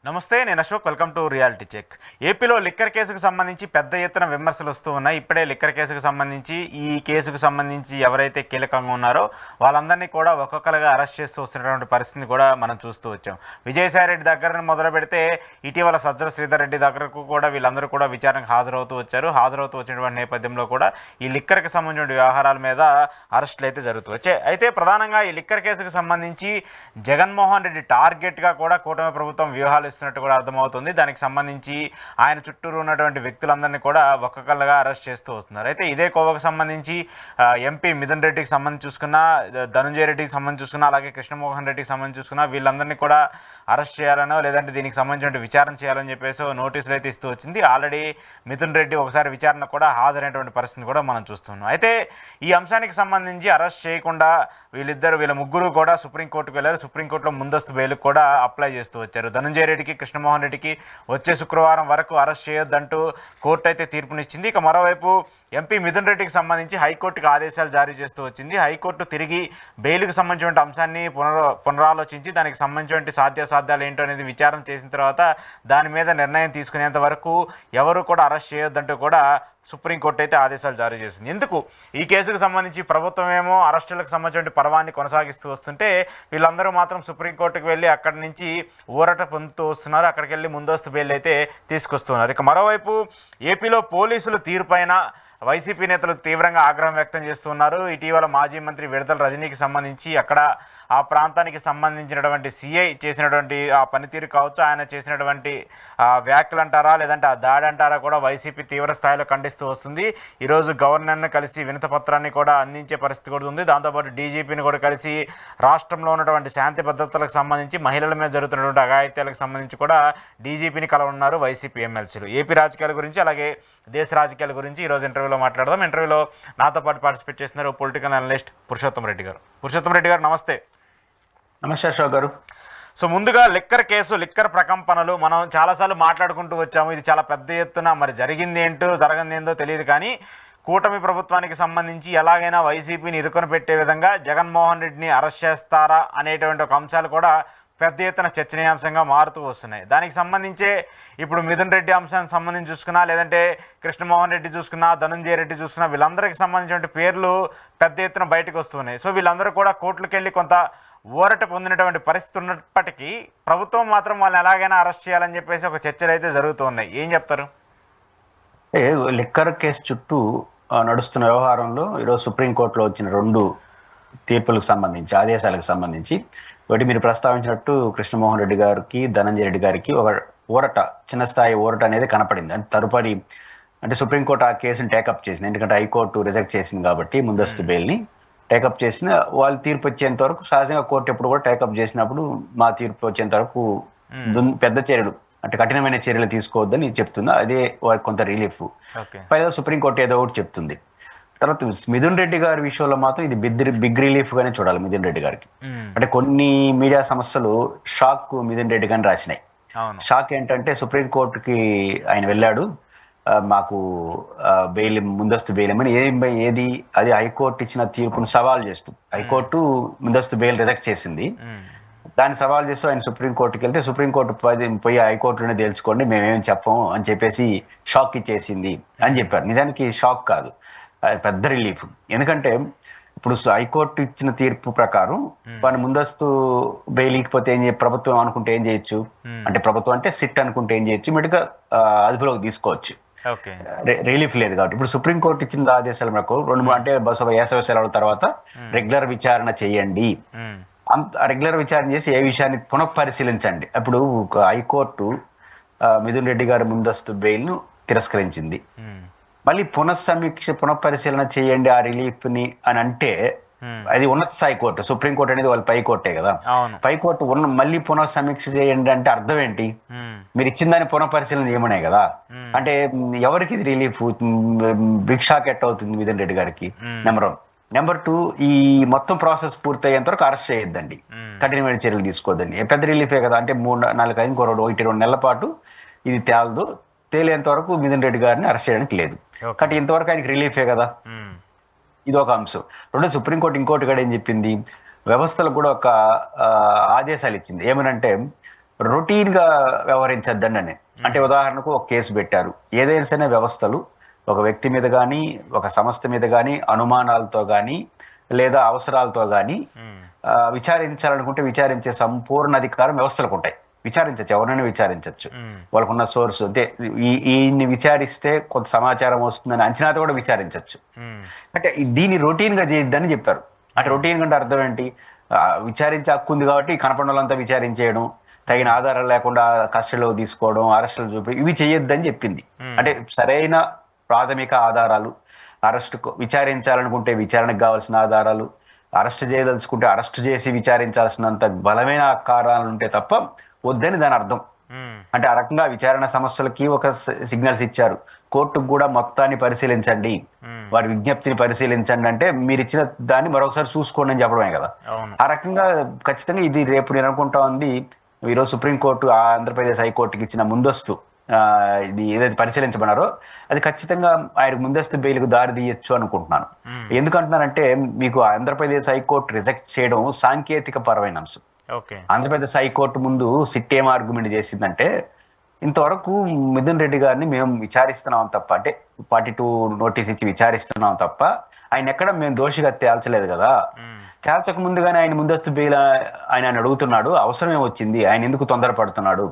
నమస్తే, నేను Ashok. Welcome to reality check. ఏపీలో లిక్కర్ కేసుకు సంబంధించి పెద్ద ఎత్తున విమర్శలు వస్తూ ఉన్నాయి. ఇప్పుడే లిక్కర్ కేసుకు సంబంధించి ఈ కేసుకు సంబంధించి ఎవరైతే కీలకంగా ఉన్నారో వాళ్ళందరినీ కూడా ఒక్కొక్కరుగా అరెస్ట్ చేస్తూ వస్తున్నటువంటి పరిస్థితిని కూడా మనం చూస్తూ వచ్చాం. విజయసాయిరెడ్డి దగ్గర మొదలు పెడితే ఇటీవల సజ్జల శ్రీధర్ రెడ్డి దగ్గరకు కూడా వీళ్ళందరూ కూడా విచారణకు హాజరవుతూ వచ్చినటువంటి నేపథ్యంలో కూడా ఈ లిక్కర్కి సంబంధించిన వ్యవహారాల మీద అరెస్టులు అయితే జరుగుతూ వచ్చాయి. అయితే ప్రధానంగా ఈ లిక్కర్ కేసుకు సంబంధించి జగన్మోహన్ రెడ్డి టార్గెట్గా కూడా కూటమి ప్రభుత్వం వ్యూహాలు ఇస్తున్నట్టు కూడా అర్థమవుతుంది. దానికి సంబంధించి ఆయన చుట్టూరు ఉన్నటువంటి వ్యక్తులందరినీ కూడా ఒక్కొక్కరుగా అరెస్ట్ చేస్తూ వస్తున్నారు. అయితే ఇదే కోవకు సంబంధించి ఎంపీ మిథున్ రెడ్డికి సంబంధించి చూసుకున్నా, ధనుంజయ రెడ్డికి సంబంధించి చూసుకున్నా, అలాగే కృష్ణమోహన్ రెడ్డికి సంబంధించి చూసుకున్నా వీళ్ళందరినీ కూడా అరెస్ట్ చేయాలనో లేదంటే దీనికి సంబంధించిన విచారణ చేయాలని చెప్పేసి నోటీసులు అయితే ఇస్తూ వచ్చింది. ఆల్రెడీ మిథున్ రెడ్డి ఒకసారి విచారణ కూడా హాజరైనటువంటి పరిస్థితిని కూడా మనం చూస్తున్నాం. అయితే ఈ అంశానికి సంబంధించి అరెస్ట్ చేయకుండా వీళ్ళ ముగ్గురు కూడా సుప్రీంకోర్టుకు వెళ్ళారు. సుప్రీంకోర్టులో ముందస్తు బెయిల్కి కూడా అప్లై చేస్తూ వచ్చారు. ధనుంజయ రెడ్డికి, కృష్ణమోహన్ రెడ్డికి వచ్చే శుక్రవారం వరకు అరెస్ట్ చేయొద్దంటూ కోర్టు అయితే తీర్పునిచ్చింది. ఇక మరోవైపు ఎంపీ మిథున్ రెడ్డికి సంబంధించి హైకోర్టుకు ఆదేశాలు జారీ చేస్తూ వచ్చింది. హైకోర్టు తిరిగి బెయిల్కి సంబంధించిన అంశాన్ని పునరాలోచించి దానికి సంబంధించిన సాధ్యాసాధ్యాలు ఏంటో అనేది విచారణ చేసిన తర్వాత దాని మీద నిర్ణయం తీసుకునేంత వరకు ఎవరు కూడా అరెస్ట్ చేయొద్దంటూ కూడా సుప్రీంకోర్టు అయితే ఆదేశాలు జారీ చేసింది. ఎందుకు ఈ కేసుకు సంబంధించి ప్రభుత్వం ఏమో అరెస్టులకు సంబంధించిన పర్వాన్ని కొనసాగిస్తూ వస్తుంటే వీళ్ళందరూ మాత్రం సుప్రీంకోర్టుకు వెళ్ళి అక్కడి నుంచి ఊరట పొందుతూ వస్తున్నారు. అక్కడికి వెళ్ళి ముందస్తు బెయిల్ అయితే తీసుకొస్తున్నారు. ఇక మరోవైపు ఏపీలో పోలీసుల తీరుపైన వైసీపీ నేతలు తీవ్రంగా ఆగ్రహం వ్యక్తం చేస్తున్నారు. ఇటీవల మాజీ మంత్రి విడదల రజనీకి సంబంధించి అక్కడ ఆ ప్రాంతానికి సంబంధించినటువంటి సిఐ చేసినటువంటి ఆ పనితీరు కావచ్చు, ఆయన చేసినటువంటి వ్యాఖ్యలు అంటారా లేదంటే ఆ దాడి అంటారా కూడా వైసీపీ తీవ్ర స్థాయిలో ఖండిస్తూ వస్తుంది. ఈరోజు గవర్నర్ని కలిసి వినతిపత్రాన్ని కూడా అందించే పరిస్థితి కూడా ఉంది. దాంతోపాటు డీజీపీని కూడా కలిసి రాష్ట్రంలో ఉన్నటువంటి శాంతి భద్రతలకు సంబంధించి మహిళల మీద జరుగుతున్నటువంటి అఘాయిత్యాలకు సంబంధించి కూడా డీజీపీని కలవనున్నారు వైసీపీ ఎమ్మెల్సీలు. ఏపీ రాజకీయాల గురించి అలాగే దేశ రాజకీయాల గురించి ఈరోజు ఇంటర్వ్యూలో మాట్లాడదాం. ఇంటర్వ్యూలో నాతో పాటు పార్టిసిపేట్ చేస్తున్నారు పొలిటికల్ అనలిస్ట్ పురుషోత్తం రెడ్డి గారు. పురుషోత్తం రెడ్డి గారు, నమస్తే. నమస్తే అశోక్ గారు. సో ముందుగా లిక్కర్ కేసు, లిక్కర్ ప్రకంపనలు మనం చాలాసార్లు మాట్లాడుకుంటూ వచ్చాము. ఇది చాలా పెద్ద ఎత్తున మరి జరిగింది ఏంటో జరగంది ఏందో తెలియదు, కానీ కూటమి ప్రభుత్వానికి సంబంధించి ఎలాగైనా వైసీపీని ఇరుకొని పెట్టే విధంగా జగన్మోహన్ రెడ్డిని అరెస్ట్ చేస్తారా అనేటువంటి ఒక అంశాలు కూడా పెద్ద ఎత్తున చర్చనీయాంశంగా మారుతూ వస్తున్నాయి. దానికి సంబంధించే ఇప్పుడు మిథున్ రెడ్డి అంశానికి సంబంధించి చూసుకున్నా, లేదంటే కృష్ణమోహన్ రెడ్డి చూసుకున్నా, ధనుంజయ రెడ్డి చూసుకున్నా, వీళ్ళందరికీ సంబంధించిన పేర్లు పెద్ద ఎత్తున బయటకు వస్తున్నాయి. సో వీళ్ళందరూ కూడా కోర్టులకు వెళ్ళి కొంత ఊరట పొందినటువంటి పరిస్థితి ఉన్నప్పటికీ ప్రభుత్వం మాత్రం వాళ్ళని ఎలాగైనా అరెస్ట్ చేయాలని చెప్పేసి ఒక చర్చలు అయితే జరుగుతూ ఉన్నాయి. ఏం చెప్తారు? లిక్కర్ కేసు చుట్టూ నడుస్తున్న వ్యవహారంలో ఈరోజు సుప్రీంకోర్టులో వచ్చిన 2 తీర్పులకు సంబంధించి, ఆదేశాలకు సంబంధించి, ఒకటి మీరు ప్రస్తావించినట్టు కృష్ణమోహన్ రెడ్డి గారికి, ధనంజయ రెడ్డి గారికి ఒక ఊరట, చిన్న స్థాయి ఊరట అనేది కనపడింది. అంటే తదుపరి అంటే సుప్రీంకోర్టు ఆ కేసును టేకప్ చేసింది. ఎందుకంటే హైకోర్టు రిజెక్ట్ చేసింది కాబట్టి ముందస్తు బెయిల్ని టేకప్ చేసిన వాళ్ళు తీర్పు వచ్చేంత వరకు, సహజంగా కోర్టు ఎప్పుడు కూడా టేకప్ చేసినప్పుడు మా తీర్పు వచ్చేంత వరకు పెద్ద చర్యలు అంటే కఠినమైన చర్యలు తీసుకోవద్దని చెప్తుంది. అదే వాళ్ళకి కొంత రిలీఫ్. పైగా సుప్రీంకోర్టు ఏదో ఒకటి చెప్తుంది. తర్వాత మిథున్ రెడ్డి గారి విషయంలో మాత్రం ఇది బిగ్ రిలీఫ్ గానే చూడాలి మిథున్ రెడ్డి గారికి. అంటే కొన్ని మీడియా సంస్థలు షాక్ మిథున్ రెడ్డి గారిని రాసినాయి. షాక్ ఏంటంటే సుప్రీంకోర్టుకి ఆయన వెళ్ళాడు, మాకు బెయిల్, ముందస్తు బెయిల్ ఏమని ఏది అది హైకోర్టు ఇచ్చిన తీర్పును సవాల్ చేస్తూ, హైకోర్టు ముందస్తు బెయిల్ రిజెక్ట్ చేసింది, దాన్ని సవాల్ చేస్తూ ఆయన సుప్రీంకోర్టుకి వెళ్తే సుప్రీంకోర్టు పోయి హైకోర్టులోనే తేల్చుకోండి, మేమేం చెప్పము అని చెప్పేసి షాక్ ఇచ్చేసింది అని చెప్పారు. నిజానికి షాక్ కాదు, పెద్ద రిలీఫ్. ఎందుకంటే ఇప్పుడు హైకోర్టు ఇచ్చిన తీర్పు ప్రకారం వాడిని ముందస్తు బెయిల్ ఇకపోతే ప్రభుత్వం అనుకుంటే ఏం చేయొచ్చు, అంటే ప్రభుత్వం అంటే సిట్ అనుకుంటే ఏం చేయొచ్చు, ఇమీడియట్గా అదుపులోకి తీసుకోవచ్చు. రిలీఫ్ లేదు కాబట్టి ఇప్పుడు సుప్రీంకోర్టు ఇచ్చిన ఆదేశాల మేరకు 2 అంటే వేసవి సెలవుల తర్వాత రెగ్యులర్ విచారణ చేయండి, రెగ్యులర్ విచారణ చేసి ఏ విషయాన్ని పునఃపరిశీలించండి. అప్పుడు హైకోర్టు మిథున్ రెడ్డి గారి ముందస్తు బెయిల్ ను తిరస్కరించింది. మళ్ళీ పునఃపరిశీలన చేయండి ఆ రిలీఫ్ ని అని అంటే అది ఉన్నత స్థాయి కోర్టు. సుప్రీంకోర్టు అనేది వాళ్ళు పైకోర్టే కదా, పైకోర్టు మళ్ళీ పునఃసమీక్ష చేయండి అంటే అర్థం ఏంటి? మీరు ఇచ్చిన దాన్ని పునఃపరిశీలన చేయమనే కదా. అంటే ఎవరికి ఇది రిలీఫ్? బిగ్ షాక్ ఎట్ అవుతుంది మిథున్ రెడ్డి గారికి. నెంబర్ 1. నెంబర్ 2, ఈ మొత్తం ప్రాసెస్ పూర్తయ్యేంత వరకు అరెస్ట్ చేయొద్దండి, కఠినమైన చర్యలు తీసుకోవద్దండి. పెద్ద రిలీఫే కదా, అంటే 3-4 నెలల పాటు ఇది తేలేంత వరకు మిథున్ రెడ్డి గారిని అరెస్ట్ చేయడానికి లేదు. కాబట్టి ఇంతవరకు ఆయనకి రిలీఫే కదా, ఇది ఒక అంశం. 2, సుప్రీంకోర్టు ఇంకోటి కూడా ఏం చెప్పింది, వ్యవస్థలకు కూడా ఒక ఆదేశాలు ఇచ్చింది. ఏమనంటే రొటీన్ గా వ్యవహరించద్దండి అని. అంటే ఉదాహరణకు ఒక కేసు పెట్టారు. ఏదైనా సరే వ్యవస్థలు ఒక వ్యక్తి మీద కానీ ఒక సంస్థ మీద కానీ అనుమానాలతో కానీ లేదా అవసరాలతో కానీ విచారించాలనుకుంటే విచారించే సంపూర్ణ అధికారం వ్యవస్థలకు ఉంటాయి. విచారించవచ్చు, ఎవరైనా విచారించవచ్చు. వాళ్ళకున్న సోర్స్ అంటే ఈయన్ని విచారిస్తే కొంత సమాచారం వస్తుందని అంచనాతో కూడా విచారించవచ్చు. అంటే దీన్ని రొటీన్ గా చేయొద్దని చెప్పారు. అంటే రొటీన్ అంటే అర్థం ఏంటి? విచారించే హక్కు ఉంది కాబట్టి కనపడిన వాళ్ళంతా విచారించేయడం, తగిన ఆధారాలు లేకుండా కస్టడీలో తీసుకోవడం, అరెస్టులు చూపి ఇవి చేయొద్దని చెప్పింది. అంటే సరైన ప్రాథమిక ఆధారాలు, అరెస్టు విచారించాలనుకుంటే విచారణకు కావాల్సిన ఆధారాలు, అరెస్ట్ చేయదలుచుకుంటే అరెస్ట్ చేసి విచారించాల్సినంత బలమైన కారణాలు ఉంటే తప్ప వద్దని దాని అర్థం. అంటే ఆ రకంగా విచారణ సమస్యలకి ఒక సిగ్నల్స్ ఇచ్చారు. కోర్టుకు కూడా మొత్తాన్ని పరిశీలించండి, వారి విజ్ఞప్తిని పరిశీలించండి, అంటే మీరు ఇచ్చిన దాన్ని మరొకసారి చూసుకోండి అని చెప్పడమే కదా. ఆ రకంగా ఖచ్చితంగా ఇది రేపు నేను అనుకుంటా ఉంది, ఈరోజు సుప్రీంకోర్టు ఆంధ్రప్రదేశ్ హైకోర్టుకి ఇచ్చిన ముందస్తు ఇది ఏదైతే పరిశీలించబడారో అది ఖచ్చితంగా ఆయనకు ముందస్తు బెయిల్కు దారి తీయొచ్చు అనుకుంటున్నాను. ఎందుకంటున్నానంటే మీకు ఆంధ్రప్రదేశ్ హైకోర్టు రిజెక్ట్ చేయడం సాంకేతిక పరమైన అంశం. ఆంధ్రప్రదేశ్ హైకోర్టు ముందు సిట్ ఏం ఆర్గ్యుమెంట్ చేసిందంటే, ఇంతవరకు మిథున్ రెడ్డి గారిని మేము విచారిస్తున్నాం తప్ప, అంటే 42 నోటీస్ ఇచ్చి విచారిస్తున్నాం తప్ప ఆయన ఎక్కడ మేము దోషిగా తేల్చలేదు కదా. తేల్చక ముందుగానే ఆయన ముందస్తు బెయిల్ ఆయన అడుగుతున్నాడు, అవసరం ఏమొచ్చింది, ఆయన ఎందుకు తొందరపడుతున్నాడు?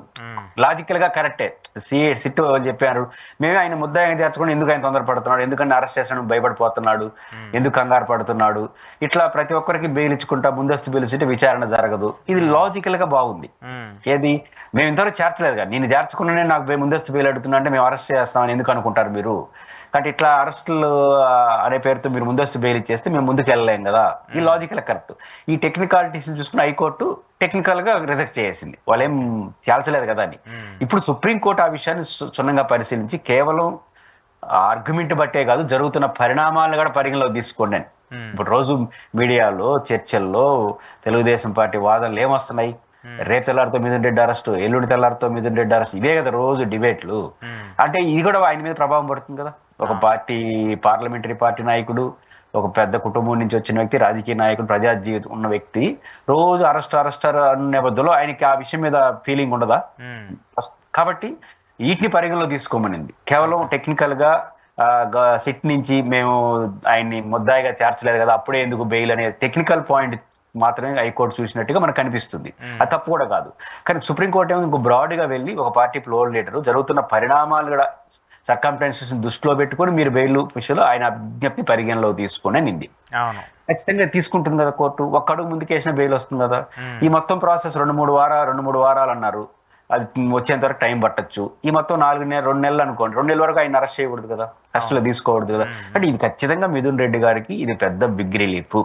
లాజికల్ గా కరెక్టే. సిట్ చెప్పారు, మేమే ఆయన ముద్దాయిగా చేర్చుకుని ఎందుకు ఆయన తొందరపడుతున్నాడు, ఎందుకంటే అరెస్ట్ చేసిన భయపడిపోతున్నాడు, ఎందుకు కంగారు పడుతున్నాడు, ఇట్లా ప్రతి ఒక్కరికి బెయిల్ ఇచ్చుకుంటా ముందస్తు బెయిల్ ఇచ్చుంటే విచారణ జరగదు. ఇది లాజికల్ గా బాగుంది. ఏది మేము ఇంతవరకు చేర్చలేదు కదా, నేను చేర్చుకున్నానే నాకు ముందస్తు బెయిల్ అడుగుతున్నా అంటే మేము అరెస్ట్ చేస్తామని ఎందుకు అనుకుంటారు మీరు? కాబట్టి ఇట్లా అరెస్టులు అనే పేరుతో మీరు ముందస్తు బెయిల్ ఇచ్చేస్తే మేము ముందుకు వెళ్ళలేం కదా. ఈ లాజికల్ కరెక్ట్. ఈ టెక్నికాలిటీస్ చూసుకుని హైకోర్టు టెక్నికల్ గా రిజెక్ట్ చేసింది, వాళ్ళేం తేల్చలేదు కదా అని. ఇప్పుడు సుప్రీంకోర్టు ఆ విషయాన్ని క్షుణ్ణంగా పరిశీలించి కేవలం ఆర్గ్యుమెంట్ బట్టే కాదు, జరుగుతున్న పరిణామాలను కూడా పరిగణలోకి తీసుకోండి అని. ఇప్పుడు రోజు మీడియాలో చర్చల్లో తెలుగుదేశం పార్టీ వాదనలు ఏమొస్తున్నాయి? రేపు తెల్లారితో మిథున్ రెడ్డి అరెస్ట్, ఎల్లుండి తెల్లారితో మిథున్ రెడ్డి అరెస్ట్, ఇవే కదా రోజు డిబేట్లు. అంటే ఇది కూడా ఆయన మీద ప్రభావం పడుతుంది కదా. ఒక పార్టీ, పార్లమెంటరీ పార్టీ నాయకుడు, ఒక పెద్ద కుటుంబం నుంచి వచ్చిన వ్యక్తి, రాజకీయ నాయకుడు, ప్రజా జీవితం ఉన్న వ్యక్తి రోజు అరెస్ట్ అన్న నేపథ్యంలో ఆయనకి ఆ విషయం మీద ఫీలింగ్ ఉండదా? కాబట్టి వీటిని పరిగణలో తీసుకోమనింది. కేవలం టెక్నికల్ గా సిట్ నుంచి మేము ఆయన్ని ముద్దాయిగా చేర్చలేదు కదా, అప్పుడే ఎందుకు బెయిల్ అనే టెక్నికల్ పాయింట్ మాత్రమే హైకోర్టు చూసినట్టుగా మనకు కనిపిస్తుంది. అది తప్పు కూడా కాదు. కానీ సుప్రీంకోర్టు ఏమో ఇంకో బ్రాడ్ గా వెళ్ళి ఒక పార్టీ ఫ్లోర్ లీడర్ జరుగుతున్న పరిణామాలు కూడా సర్కంస్టాన్సెస్ దృష్టిలో పెట్టుకుని మీరు బెయిల్ విషయంలో ఆయన విజ్ఞప్తి పరిగణలో తీసుకుని నింది. ఖచ్చితంగా తీసుకుంటుంది కదా కోర్టు. ఒక్క అడుగు ముందుకేసిన బెయిల్ వస్తుంది కదా. ఈ మొత్తం ప్రాసెస్ 2-3 వారాలు అన్నారు, అది వచ్చేంత వరకు టైం పట్టచ్చు. ఈ మొత్తం 2 నెలలు అనుకోండి, 2 నెలల వరకు ఆయన అరెస్ట్ చేయకూడదు కదా, కస్టడీలో తీసుకోకూడదు కదా. అంటే ఇది ఖచ్చితంగా మిథున్ రెడ్డి గారికి ఇది పెద్ద బిగ్ రిలీఫ్.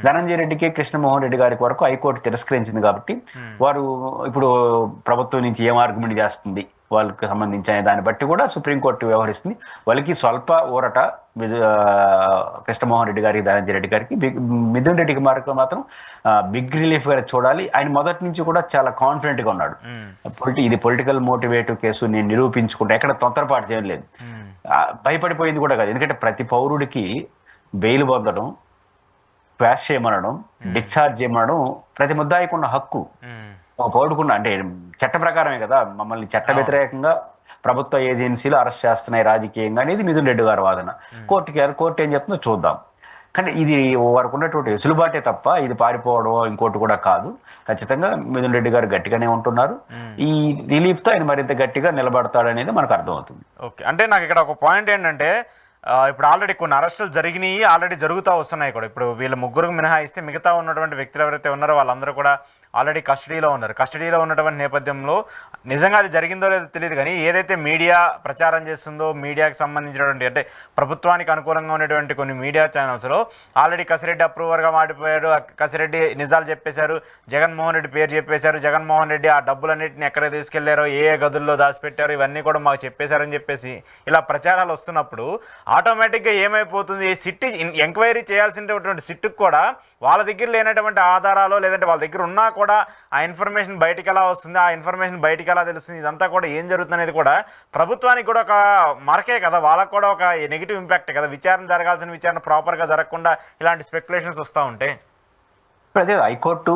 ధనంజయ రెడ్డికి, కృష్ణమోహన్ రెడ్డి గారికి వరకు హైకోర్టు తిరస్కరించింది కాబట్టి వారు ఇప్పుడు ప్రభుత్వం నుంచి ఏం ఆర్గ్యుమెంట్ చేస్తుంది వాళ్ళకి సంబంధించిన దాన్ని బట్టి కూడా సుప్రీంకోర్టు వ్యవహరిస్తుంది. వాళ్ళకి స్వల్ప ఊరట కృష్ణమోహన్ రెడ్డి గారికి, ధనంజయ రెడ్డి గారికి. మిథున్ రెడ్డికి మాత్రం బిగ్ రిలీఫ్ గా చూడాలి. ఆయన మొదటి నుంచి కూడా చాలా కాన్ఫిడెంట్ గా ఉన్నాడు. ఇది పొలిటికల్ మోటివేటివ్ కేసు, నేను నిరూపించుకుంటా, ఎక్కడ తొందరపాటు చేయలేదు, భయపడిపోయింది కూడా కాదు. ఎందుకంటే ప్రతి పౌరుడికి బెయిల్ పొందడం, క్వాష్ చేయమనడం, డిశ్చార్జ్ చేయమనడం ప్రతి ముద్దాయికి ఉన్న హక్కు. ఒక పౌరుడుకున్న, అంటే చట్ట ప్రకారమే కదా, మమ్మల్ని చట్ట వ్యతిరేకంగా ప్రభుత్వ ఏజెన్సీలు అరెస్ట్ చేస్తున్నాయి రాజకీయంగా అనేది మిథున్ రెడ్డి గారి వాదన. కోర్టు ఏం చెప్తుందో చూద్దాం. కానీ ఇది వారికి ఉన్నటువంటి వెసులుబాటే తప్ప ఇది పారిపోవడం ఇంకోటి కూడా కాదు. ఖచ్చితంగా మిథున్ రెడ్డి గారు గట్టిగానే ఉంటున్నారు. ఈ రిలీఫ్ తో ఆయన మరింత గట్టిగా నిలబడతాడు అనేది మనకు అర్థమవుతుంది. ఓకే, అంటే నాకు ఇక్కడ ఒక పాయింట్ ఏంటంటే, ఇప్పుడు ఆల్రెడీ కొన్ని అరెస్టులు జరిగినాయి, ఆల్రెడీ జరుగుతూ వస్తున్నాయి కూడా. ఇప్పుడు వీళ్ళ ముగ్గురికి మినహాయిస్తే మిగతా ఉన్నటువంటి వ్యక్తులు ఎవరైతే ఉన్నారో వాళ్ళందరూ కూడా ఆల్రెడీ కస్టడీలో ఉన్నారు. కస్టడీలో ఉన్నటువంటి నేపథ్యంలో నిజంగా అది జరిగిందో లేదో తెలియదు, కానీ ఏదైతే మీడియా ప్రచారం చేస్తుందో, మీడియాకి సంబంధించినటువంటి, అంటే ప్రభుత్వానికి అనుకూలంగా ఉన్నటువంటి కొన్ని మీడియా ఛానల్స్లో ఆల్రెడీ కసిరెడ్డి అప్రూవర్గా మాడిపోయాడు, కసిరెడ్డి నిజాలు చెప్పేశారు, జగన్మోహన్ రెడ్డి పేరు చెప్పేశారు, జగన్మోహన్ రెడ్డి ఆ డబ్బులన్నింటినీ ఎక్కడ తీసుకెళ్లారో, ఏ గదుల్లో దాచిపెట్టారో ఇవన్నీ కూడా మాకు చెప్పేశారని చెప్పేసి ఇలా ప్రచారాలు వస్తున్నప్పుడు ఆటోమేటిక్గా ఏమైపోతుంది, సిట్ ఎంక్వైరీ చేయాల్సినటువంటి సిట్టుకు కూడా వాళ్ళ దగ్గర లేనటువంటి ఆధారాలు, లేదంటే వాళ్ళ దగ్గర ఉన్నా కూడా ఆ ఇన్ఫర్మేషన్ బయటికి ఎలా వస్తుంది, ఆ ఇన్ఫర్మేషన్ బయటికి ఎలా తెలుస్తుంది, ఇదంతా కూడా ఏం జరుగుతుంది అనేది కూడా ప్రభుత్వానికి కూడా ఒక మరకే కదా, వాళ్ళకు కూడా ఒక నెగిటివ్ ఇంపాక్ట్ కదా. విచారణ జరగాల్సిన విచారణ ప్రాపర్గా జరగకుండా ఇలాంటి స్పెక్యులేషన్స్ వస్తూ ఉంటాయి. అదే హైకోర్టు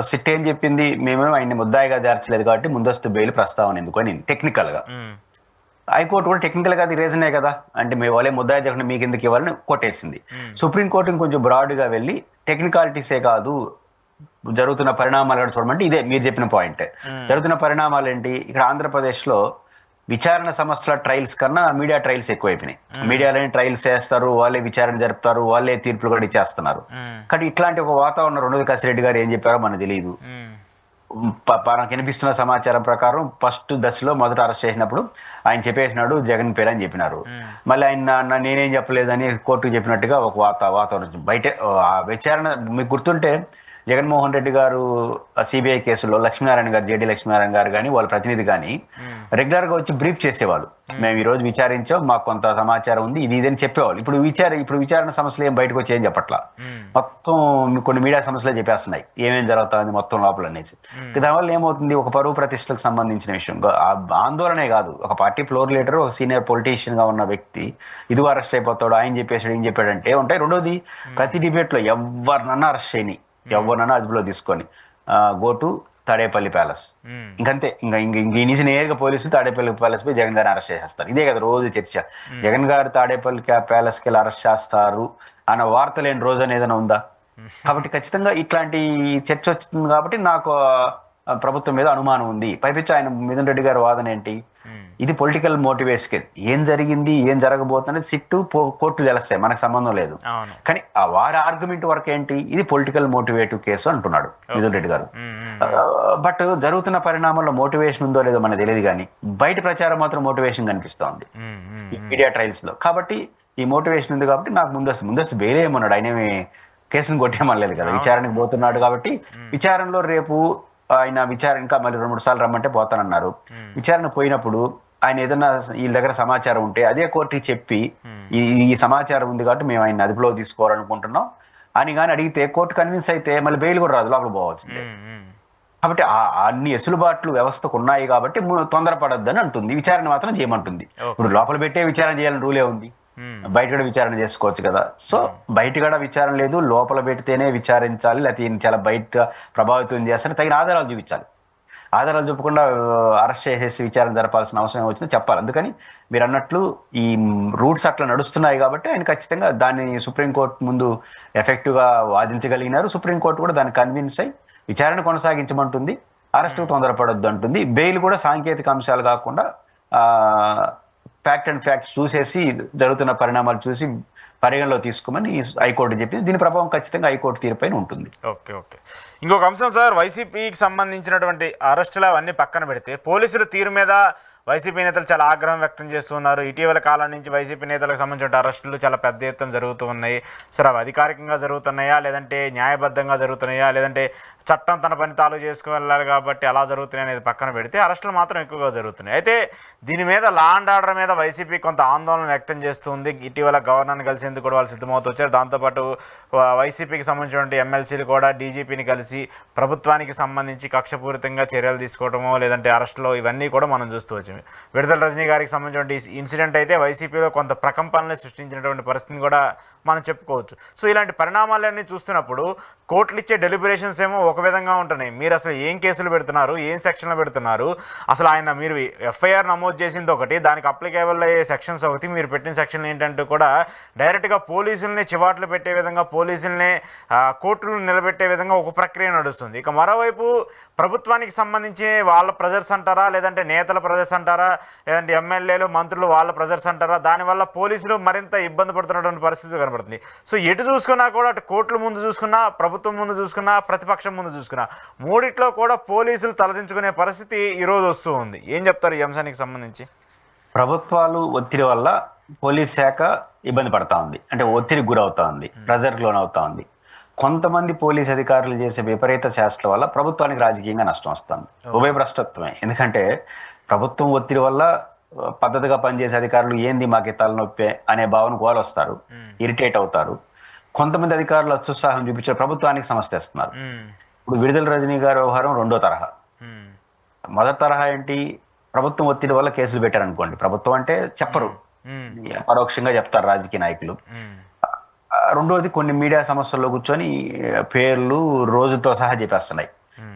సిట్ ఏం చెప్పింది, మేమేమో ఆయన్ని ముద్దాయిగా చేర్చలేదు కాబట్టి ముందస్తు బెయిల్ ప్రస్తావన ఎందుకు అని టెక్నికల్ గా. హైకోర్టు కూడా టెక్నికల్ గా అది రీజనే కదా, అంటే మీ వాళ్ళే ముద్దాయి జరగకుండా మీకు ఎందుకు ఇవ్వాలని కొట్టేసింది. సుప్రీంకోర్టు ఇంకొంచెం బ్రాడ్ గా వెళ్ళి టెక్నికాలిటీసే కాదు జరుగుతున్న పరిణామాలు కూడా చూడమంటే ఇదే మీరు చెప్పిన పాయింట్. జరుగుతున్న పరిణామాలు ఏంటి, ఇక్కడ ఆంధ్రప్రదేశ్ లో విచారణ సంస్థల ట్రయల్స్ కన్నా మీడియా ట్రయల్స్ ఎక్కువైపోయినాయి. మీడియాలోనే ట్రయల్స్ చేస్తారు, వాళ్ళే విచారణ జరుపుతారు, వాళ్ళే తీర్పులు కూడా ఇచ్చేస్తున్నారు. కానీ ఇట్లాంటి ఒక వాతావరణం రెండోది కసిరెడ్డి గారు ఏం చెప్పారో మనకు తెలియదు. మనకు కనిపిస్తున్న సమాచారం ప్రకారం ఫస్ట్ దశలో మొదట అరెస్ట్ చేసినప్పుడు ఆయన చెప్పేసినాడు జగన్ పేరు అని చెప్పినారు. మళ్ళీ ఆయన నేనేం చెప్పలేదని కోర్టుకు చెప్పినట్టుగా ఒక వాతావరణం బయట విచారణ. మీకు గుర్తుంటే జగన్మోహన్ రెడ్డి గారు సిబిఐ కేసులో లక్ష్మీనారాయణ గారు, జేడీ లక్ష్మీనారాయణ గారు కానీ వాళ్ళ ప్రతినిధి కానీ రెగ్యులర్ గా వచ్చి బ్రీఫ్ చేసేవాళ్ళు. మేము ఈ రోజు విచారించాం, మాకు కొంత సమాచారం ఉంది, ఇది ఇదని చెప్పేవాళ్ళు. ఇప్పుడు విచారణ సమస్యలు ఏం బయటకు వచ్చి ఏం చెప్పట్లా, మొత్తం కొన్ని మీడియా సమస్యలే చెప్పేస్తున్నాయి ఏమేం జరుగుతుంది మొత్తం లోపల అనేసి. దానివల్ల ఏమవుతుంది, ఒక పరువు ప్రతిష్టలకు సంబంధించిన విషయం ఆందోళనే కాదు, ఒక పార్టీ ఫ్లోర్ లీడర్, ఒక సీనియర్ పొలిటీషియన్ గా ఉన్న వ్యక్తి ఇది అరెస్ట్ అయిపోతాడు, ఆయన చెప్పేసాడు ఏం చెప్పాడంటే ఉంటాయి. రెండోది, ప్రతి డిబేట్ లో ఎవరినన్నా అరెస్ట్ చేయని, ఎవరినన్నా అదుపులో తీసుకొని గో టు తాడేపల్లి ప్యాలెస్, ఇంకంతే. ఇంక ఈ నుంచి నేరుగా పోలీసులు తాడేపల్లి ప్యాలెస్ పోయి జగన్ గారిని అరెస్ట్ చేసేస్తారు. ఇదే కదా రోజు చర్చ. జగన్ గారు తాడేపల్లి ప్యాలెస్ కి అరెస్ట్ చేస్తారు అన్న వార్త లేని రోజు అనేది ఏదైనా ఉందా? కాబట్టి ఖచ్చితంగా ఇట్లాంటి చర్చ వచ్చింది కాబట్టి నాకు ప్రభుత్వం మీద అనుమానం ఉంది. పైపించి ఆయన మిథున్ రెడ్డి గారి వాదన ఏంటి, ఇది పొలిటికల్ మోటివేషన్. ఏం జరిగింది ఏం జరగబోతుంది సిట్టు కోర్టు తెలుస్తాయి, మనకు సంబంధం లేదు. కానీ ఆ వారి ఆర్గ్యుమెంట్ వరకు ఏంటి, ఇది పొలిటికల్ మోటివేటివ్ కేసు అంటున్నాడు మిథున్ రెడ్డి గారు. బట్ జరుగుతున్న పరిణామాల్లో మోటివేషన్ ఉందో లేదో మనకు తెలియదు, కానీ బయట ప్రచారం మాత్రం మోటివేషన్ కనిపిస్తా ఉంది మీడియా ట్రయల్స్ లో. కాబట్టి ఈ మోటివేషన్ ఉంది కాబట్టి నాకు ముందస్తు బెయిల్ ఏమన్నాడు, ఆయనేమి కేసును కొట్టేమనలేదు కదా, విచారణకు పోతున్నాడు కాబట్టి. విచారణలో రేపు ఆయన విచారణ ఇంకా మళ్ళీ 2-3 సార్లు రమ్మంటే పోతానన్నారు. విచారణ పోయినప్పుడు ఆయన ఏదైనా వీళ్ళ దగ్గర సమాచారం ఉంటే అదే కోర్టుకి చెప్పి ఈ సమాచారం ఉంది కాబట్టి మేము ఆయన అదుపులో తీసుకోవాలనుకుంటున్నాం అని కానీ అడిగితే కోర్టు కన్విన్స్ అయితే మళ్ళీ బెయిల్ కూడా రాదు, లోపల పోవాల్సిందే. కాబట్టి అన్ని ఎసులుబాట్లు వ్యవస్థకు ఉన్నాయి కాబట్టి తొందరపడద్దని అంటుంది, విచారణ మాత్రం చేయమంటుంది. ఇప్పుడు లోపల పెట్టే విచారణ చేయాలని రూలే ఉంది, బయట కూడా విచారణ చేసుకోవచ్చు కదా. సో బయట కూడా విచారణ లేదు, లోపల పెడితేనే విచారించాలి, లేకపోతే చాలా బయట ప్రభావితం చేస్తే తగిన ఆధారాలు చూపించాలి. ఆధారాలు చెప్పకుండా అరెస్ట్ చేసేసి విచారణ జరపాల్సిన అవసరం ఏమొచ్చిందో చెప్పాలి. అందుకని మీరు అన్నట్లు ఈ రూట్స్ అట్లా నడుస్తున్నాయి కాబట్టి ఆయన ఖచ్చితంగా దాన్ని సుప్రీంకోర్టు ముందు ఎఫెక్టివ్ గా వాదించగలిగినారు. సుప్రీంకోర్టు కూడా దాన్ని కన్విన్స్ అయి విచారణ కొనసాగించమంటుంది, అరెస్టుకు తొందరపడొద్దు అంటుంది. బెయిల్ కూడా సాంకేతిక అంశాలు కాకుండా ఫ్యాక్ట్ అండ్ ఫ్యాక్ట్స్ చూసేసి జరుగుతున్న పరిణామాలు చూసి పరిగణలో తీసుకోమని హైకోర్టు చెప్పింది. దీని ప్రభావం ఖచ్చితంగా హైకోర్టు తీరుపైన ఉంటుంది. ఓకే. ఇంకొక అంశం సార్, వైసీపీకి సంబంధించినటువంటి అరెస్టులు అవన్నీ పక్కన పెడితే పోలీసుల తీరు మీద వైసీపీ నేతలు చాలా ఆగ్రహం వ్యక్తం చేస్తున్నారు. ఇటీవల కాలం నుంచి వైసీపీ నేతలకు సంబంధించిన అరెస్టులు చాలా పెద్ద ఎత్తున జరుగుతూ ఉన్నాయి. సరే అవి అధికారికంగా జరుగుతున్నాయా, లేదంటే న్యాయబద్ధంగా జరుగుతున్నాయా, లేదంటే చట్టం తన పని తాలు చేసుకువెళ్ళాలి కాబట్టి అలా జరుగుతున్నాయి అనేది పక్కన పెడితే అరెస్టులు మాత్రం ఎక్కువగా జరుగుతున్నాయి. అయితే దీని మీద లా అండ్ ఆర్డర్ మీద వైసీపీ కొంత ఆందోళన వ్యక్తం చేస్తుంది. ఇటీవల గవర్నర్ని కలిసేందుకు కూడా వాళ్ళు సిద్ధమవుతూ వచ్చారు. దాంతోపాటు వైసీపీకి సంబంధించినటువంటి ఎమ్మెల్సీలు కూడా డీజీపీని కలిసి ప్రభుత్వానికి సంబంధించి కక్షపూరితంగా చర్యలు తీసుకోవడమో లేదంటే అరెస్టులో ఇవన్నీ కూడా మనం చూస్తూ వచ్చాము. విడుదల రజనీ గారికి సంబంధించిన ఇన్సిడెంట్ అయితే వైసీపీలో కొంత ప్రకంపనలు సృష్టించినటువంటి పరిస్థితిని కూడా మనం చెప్పుకోవచ్చు. సో ఇలాంటి పరిణామాలన్నీ చూస్తున్నప్పుడు కోర్టులు ఇచ్చే డెలిబరేషన్స్ ఏమో ఒక విధంగా ఉంటున్నాయి. మీరు అసలు ఏం కేసులు పెడుతున్నారు, ఏం సెక్షన్లు పెడుతున్నారు, అసలు ఆయన మీరు ఎఫ్ఐఆర్ నమోదు చేసింది ఒకటి, దానికి అప్లికేబుల్ అయ్యే సెక్షన్స్ ఒకటి, మీరు పెట్టిన సెక్షన్లు ఏంటంటే కూడా డైరెక్ట్గా పోలీసుల్ని చివాట్లు పెట్టే విధంగా, పోలీసుల్ని కోర్టులు నిలబెట్టే విధంగా ఒక ప్రక్రియ నడుస్తుంది. ఇక మరోవైపు ప్రభుత్వానికి సంబంధించి వాళ్ళ ప్రెజర్స్ అంటారా, లేదంటే నేతల ప్రెజర్స్ అంటారా, లేదంటే ఎమ్మెల్యేలు మంత్రులు వాళ్ళ ప్రెజర్స్ అంటారా, దానివల్ల పోలీసులు మరింత ఇబ్బంది పడుతున్నటువంటి పరిస్థితి కనబడుతుంది. సో ఎటు చూసుకున్నా కూడా అటు కోర్టుల ముందు చూసుకున్నా, ప్రభుత్వం ముందు చూసుకున్నా, ప్రతిపక్షం ముందు చూసుకున్నా, మూడిట్లో కూడా పోలీసులు తలదించుకునే పరిస్థితి ఈరోజు వస్తూ ఉంది. ఏం చెప్తారు ఈ అంశానికి సంబంధించి? ప్రభుత్వాలు ఒత్తిడి వల్ల పోలీస్ శాఖ ఇబ్బంది పడతా ఉంది, అంటే ఒత్తిడికి గురవుతా ఉంది, ప్రెజర్కి లోనవుతా ఉంది. కొంతమంది పోలీస్ అధికారులు చేసే విపరీత చేష్టల వల్ల ప్రభుత్వానికి రాజకీయంగా నష్టం వస్తుంది. ఉభయ భ్రష్టత్వమే. ఎందుకంటే ప్రభుత్వం ఒత్తిడి వల్ల పద్ధతిగా పనిచేసే అధికారులు ఏంది మాకు తలనొప్పి అనే భావనకు వాళ్ళు వస్తారు, ఇరిటేట్ అవుతారు. కొంతమంది అధికారులు అత్యుత్సాహం చూపించారు, ప్రభుత్వానికి సమస్య ఇస్తున్నారు. ఇప్పుడు విడుదల రజనీ గారి వ్యవహారం రెండో తరహా. మొదటి తరహా ఏంటి, ప్రభుత్వం ఒత్తిడి వల్ల కేసులు పెట్టారనుకోండి, ప్రభుత్వం అంటే చెప్పరు, పరోక్షంగా చెప్తారు రాజకీయ నాయకులు. రెండోది కొన్ని మీడియా సమస్యల్లో కూర్చొని పేర్లు రోజుతో సహా చెప్పేస్తున్నాయి.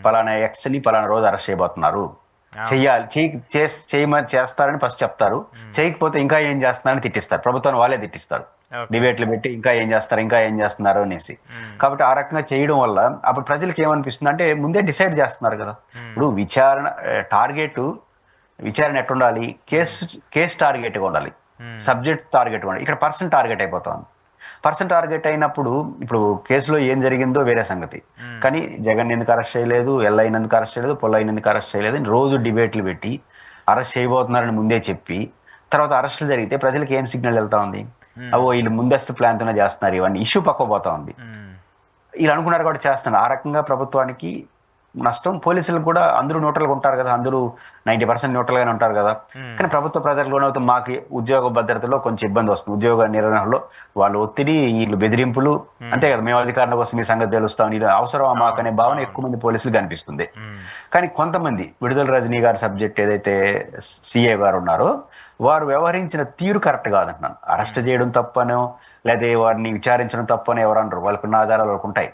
పలానా ఎక్స్ని పలానా రోజు అరెస్ట్ చేయబోతున్నారు, చెయ్యాలి, చేయమని చేస్తారని ఫస్ట్ చెప్తారు, చేయకపోతే ఇంకా ఏం చేస్తున్నారని తిట్టిస్తారు, ప్రభుత్వాన్ని వాళ్ళే తిట్టిస్తారు, డిబేట్లు పెట్టి ఇంకా ఏం చేస్తున్నారు అనేసి. కాబట్టి ఆ రకంగా చేయడం వల్ల అప్పుడు ప్రజలకు ఏమనిపిస్తుంది అంటే ముందే డిసైడ్ చేస్తున్నారు కదా. ఇప్పుడు విచారణ ఎట్టుండాలి, కేసు టార్గెట్గా ఉండాలి, సబ్జెక్ట్ టార్గెట్ ఉండాలి. ఇక్కడ పర్సన్ టార్గెట్ అయిపోతాం. పర్సన్ టార్గెట్ అయినప్పుడు ఇప్పుడు కేసులో ఏం జరిగిందో వేరే సంగతి, కానీ జగన్ ఎందుకు అరెస్ట్ చేయలేదు, ఎల్లయ్య ఎందుకు అరెస్ట్ చేయలేదు, పొల్లయ్య ఎందుకు అరెస్ట్ చేయలేదు అని రోజు డిబేట్లు పెట్టి అరెస్ట్ చేయబోతున్నారని ముందే చెప్పి తర్వాత అరెస్టులు జరిగితే ప్రజలకు ఏం సిగ్నల్ వెళ్తా ఉంది, వీళ్ళు ముందస్తు ప్లాన్తోనే చేస్తున్నారు, ఇవన్నీ ఇష్యూ పక్కపోతా ఉంది. వీళ్ళు అనుకున్నారు కాబట్టి చేస్తున్నారు. ఆ రకంగా ప్రభుత్వానికి నష్టం, పోలీసులకు కూడా అందరూ న్యూట్రల్గా ఉంటారు కదా, అందరూ 90% న్యూట్రల్గానే ఉంటారు కదా. కానీ ప్రభుత్వ ప్రజలకు కూడా మాకు ఉద్యోగ భద్రతలో కొంచెం ఇబ్బంది వస్తుంది, ఉద్యోగ నిర్వహణలో వాళ్ళు ఒత్తిడి, వీళ్ళు బెదిరింపులు, అంతే కదా, మేము అధికారంలోకి వస్తే మీ సంగతి తెలుస్తాం, ఇది అవసరమా మాకు అనే భావన ఎక్కువ మంది పోలీసులు కనిపిస్తుంది. కానీ కొంతమంది విడుదల రజనీ గారి సబ్జెక్ట్ ఏదైతే సిఏ గారు ఉన్నారో వారు వ్యవహరించిన తీరు కరెక్ట్ కాదంటున్నాను. అరెస్ట్ చేయడం తప్పనో లేదా వారిని విచారించడం తప్పనో ఎవరు అనరు, వాళ్ళకున్న ఆధారాలు వాళ్ళకు ఉంటాయి.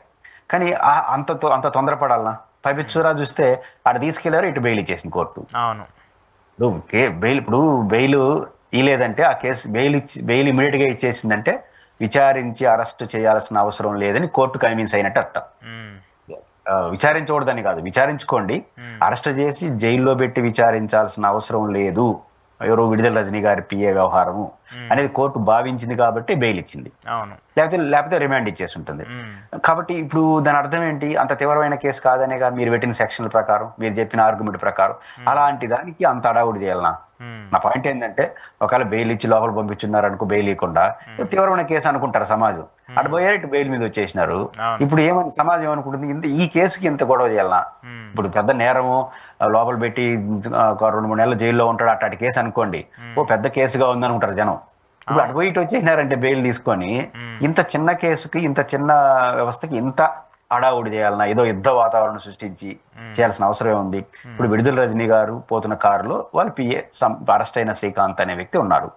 కానీ అంత తొందరపడాలనా? పైపిచ్చూరా చూస్తే అటు తీసుకెళ్లారు, ఇటు బెయిల్ ఇచ్చేసింది కోర్టు. అవును, ఇప్పుడు బెయిల్ ఇలేదంటే ఆ కేసు బెయిల్ ఇమీడియట్ గా ఇచ్చేసిందంటే విచారించి అరెస్ట్ చేయాల్సిన అవసరం లేదని కోర్టు కన్విన్స్ అయినట్టు అర్థం. విచారించకూడదని కాదు, విచారించుకోండి, అరెస్ట్ చేసి జైల్లో పెట్టి విచారించాల్సిన అవసరం లేదు, ఎవరు విడుదల రజనీ గారి పిఏ వ్యవహారము అనేది కోర్టు భావించింది కాబట్టి బెయిల్ ఇచ్చింది, లేకపోతే రిమాండ్ ఇచ్చేసి ఉంటుంది. కాబట్టి ఇప్పుడు దాని అర్థం ఏంటి, అంత తీవ్రమైన కేసు కాదనే కాదు, మీరు పెట్టిన సెక్షన్ల ప్రకారం, మీరు చెప్పిన ఆర్గ్యుమెంట్ ప్రకారం అలాంటి దానికి అంత అడావుడు చేయాలనా? నా పాయింట్ ఏంటంటే ఒకవేళ బెయిల్ ఇచ్చి లోపల పంపించున్నారు అనుకో, బెయిల్ ఇవ్వకుండా తీవ్రమైన కేసు అనుకుంటారు సమాజం, అటు పోయారు ఇటు బెయిల్ మీద వచ్చేసినారు. ఇప్పుడు ఏమని సమాజం ఏమనుకుంటుంది, ఈ కేసుకి ఇంత గొడవ చేయాలనా? ఇప్పుడు పెద్ద నేరము, లోపల పెట్టి 2-3 నెలలు జైల్లో ఉంటాడు అట్లాంటి కేసు అనుకోండి, పెద్ద కేసుగా ఉందనుకుంటారు జనం. ఇప్పుడు అటు పోయి ఇటు వచ్చేసినారంటే బెయిల్ తీసుకొని, ఇంత చిన్న కేసుకి, ఇంత చిన్న వ్యవస్థకి ఇంత హడావుడి చేయాలన్నా, ఏదో యుద్ధ వాతావరణం సృష్టించి చేయాల్సిన అవసరమే ఉంది. ఇప్పుడు విడుదల రజనీ గారు పోతున్న కారులో వాళ్ళ పిఏ అరెస్ట్ అయిన శ్రీకాంత్ అనే వ్యక్తి ఉన్నారు.